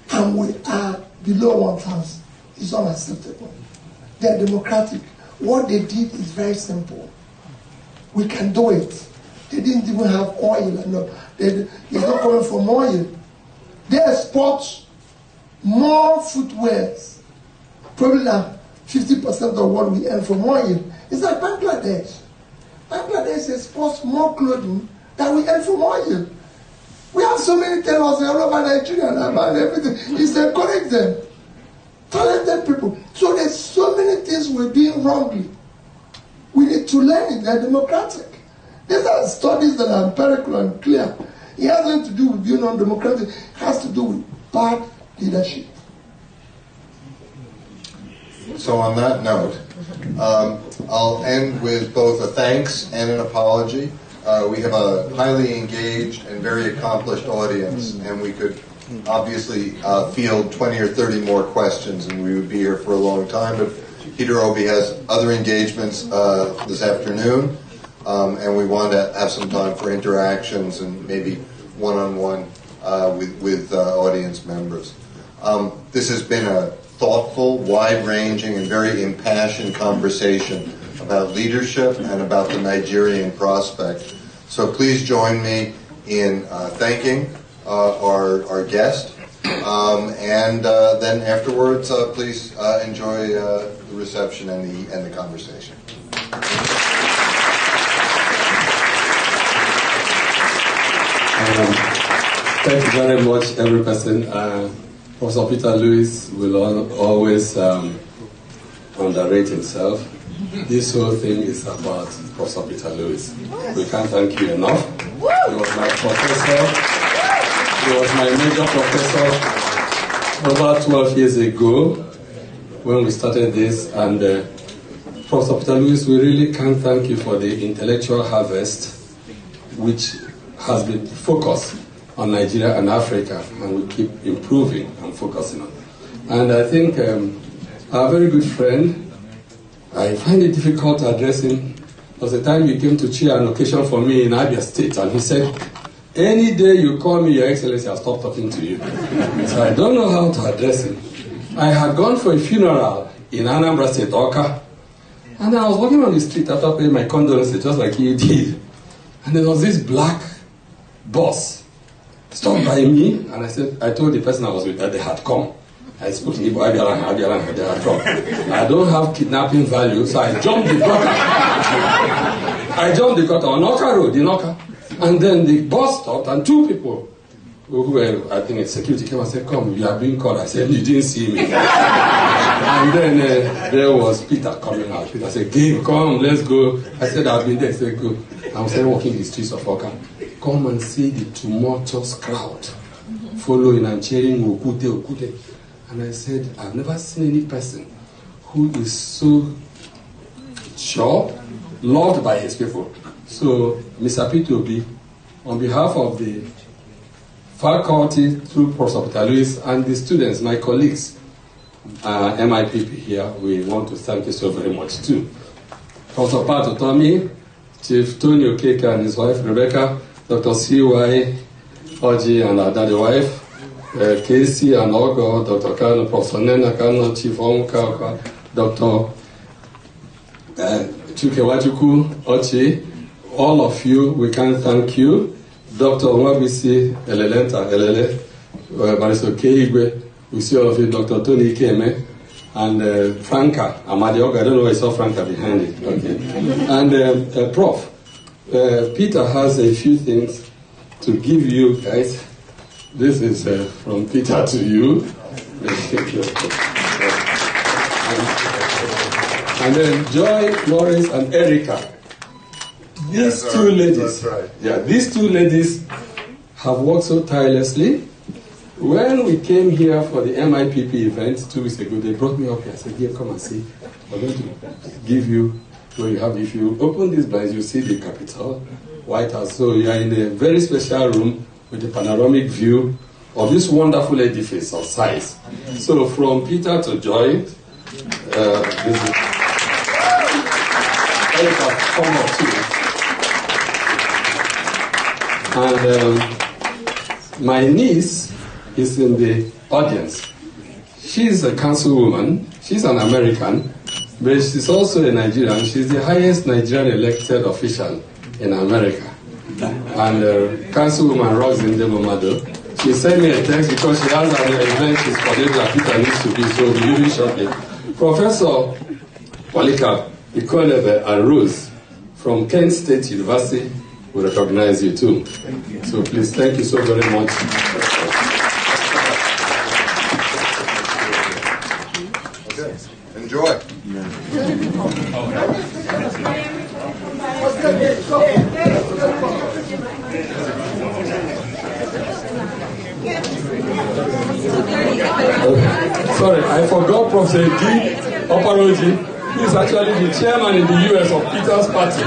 And we are below 1,000. It's unacceptable. They are democratic. What they did is very simple. We can do it. They didn't even have oil. No, it's not coming from oil. They export more footwears, probably than 50% of what we earn from oil. It's like Bangladesh. Bangladesh exports more clothing than we earn from oil. We have so many tailors all over Nigeria and everything. It's encourage them. Talented people. So there's so many things we're doing wrongly. We need to learn it. They're democratic. These are studies that are empirical and clear. It has nothing to do with being undemocratic. It has to do with bad leadership. So on that note, I'll end with both a thanks and an apology. We have a highly engaged and very accomplished audience, and we could obviously field 20 or 30 more questions, and we would be here for a long time. But Peter Obi has other engagements this afternoon, and we want to have some time for interactions and maybe one-on-one with audience members. This has been a thoughtful, wide-ranging, and very impassioned conversation about leadership and about the Nigerian prospect. So please join me in thanking our guest, and then afterwards, please enjoy the reception and the conversation. Thank you very much, every person. Professor Peter Lewis will always underrate himself. This whole thing is about Professor Peter Lewis. We can't thank you enough. He was my professor. He was my major professor over 12 years ago when we started this. And Professor Peter Lewis, we really can't thank you for the intellectual harvest which has been focused on Nigeria and Africa, and we keep improving and focusing on. And I think our very good friend, I find it difficult to address him. There was a time he came to chair an occasion for me in Abia State, and he said, "Any day you call me, Your Excellency, I'll stop talking to you." So I don't know how to address him. I had gone for a funeral in Anambra State, Oka, and I was walking on the street after paying my condolences, just like you did. And there was this black bus stopped by me, and I told the person I was with that they had come. I spoke to Igbo, they had come. I don't have kidnapping value, so I jumped the gutter. On Oka Road, in Oka. And then the bus stopped, and two people who were, I think, in security came and said, "Come, you are being called." I said, "You didn't see me." And then there was Peter coming out. Peter said, "Gabe, come, let's go." I said, "I've been there." He said, "Go." I was walking the streets of Oka. Come and see the tumultuous crowd following and cheering Okute. And I said, I've never seen any person who is so sure, loved by his people. So, Mr. P2B, on behalf of the faculty through Professor Peter Lewis and the students, my colleagues, MIPP here, we want to thank you so very much too. Professor Pato Tommy, Chief Tony Okeke and his wife Rebecca, Dr. C.Y. Oji and her daddy wife, Casey and Ogo, Dr. Kano, Professor Nena Kano, Chief Onka, Dr. Chukewajuku Ochi, all of you, we can thank you. Dr. Mwabisi Elelenta Elele, Bariso Keigwe, we see all of you, Dr. Tony Keme, and Franca Amadioga. I don't know why I saw Franca behind it. Okay. And Prof. Peter has a few things to give you guys. This is from Peter to you. And then Joy, Morris, and Erica. These two ladies, these two ladies have worked so tirelessly. When we came here for the MIPP event 2 weeks ago, they brought me up here. I said, "Here, come and see. We're going to give you what you have. If you open these blinds, you see the Capitol, White House. So you are in a very special room with a panoramic view of this wonderful edifice of size." So from Peter to Joy, this is Erica, come up too. And my niece is in the audience. She's a councilwoman. She's an American, but she's also a Nigerian. She's the highest Nigerian elected official in America. And Councilwoman Roxanne Momado, she sent me a text because she has an event she's coordinating that Peter needs to be, so we'll be leaving shortly. Professor Walika Ikonebe and Rose from Kent State University will recognize you too. So please, thank you so very much. Okay, enjoy. Sorry, I forgot Professor D. Oparoji. He's actually the chairman in the US of Peter's party.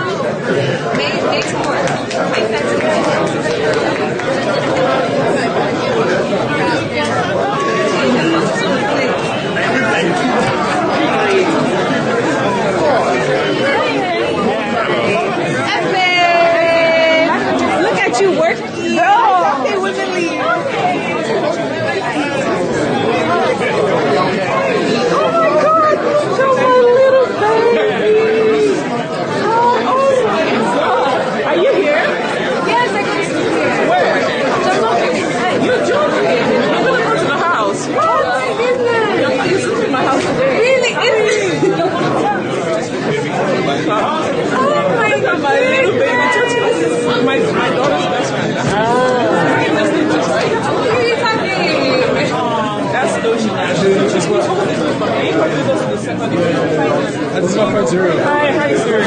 Look at you working. No, they wouldn't leave. Oh my God, so my little baby. Oh my God. Are you here? Yes, I can see you. Where? You're joking. I'm going to go to the house. Oh my goodness. You're sleeping in my house today. Really? Oh my God, my little baby. My daughter's best friend. That's Doshi. That's my friend Zero. Hi, Zero.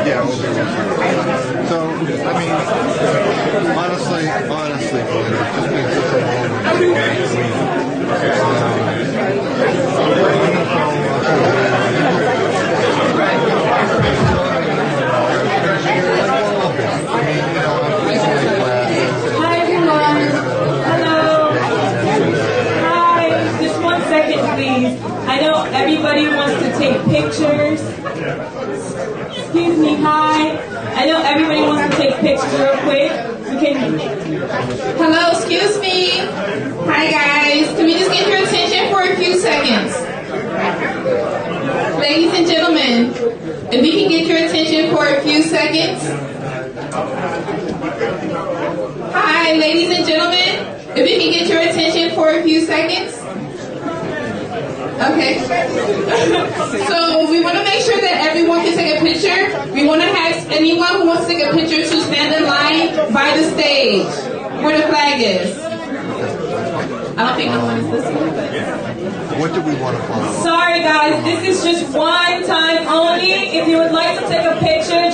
Yeah, we'll do it. So, I mean, honestly, just been such a long Hi everyone. Hello. Hi. Just 1 second, please. I know everybody wants to take pictures. Excuse me. Hi. I know everybody wants to take pictures real quick. We can. Hello, excuse me. Hi guys. Can we just get your attention for a few seconds? Ladies and gentlemen, if we can get your attention for a few seconds. Hi, ladies and gentlemen, if we can get your attention for a few seconds. Okay. So we want to make sure that everyone can take a picture. We want to ask anyone who wants to take a picture to stand in line by the stage where the flag is. I don't think no one is listening. What do we want to follow? Sorry guys, this is just one time only. If you would like to take a picture,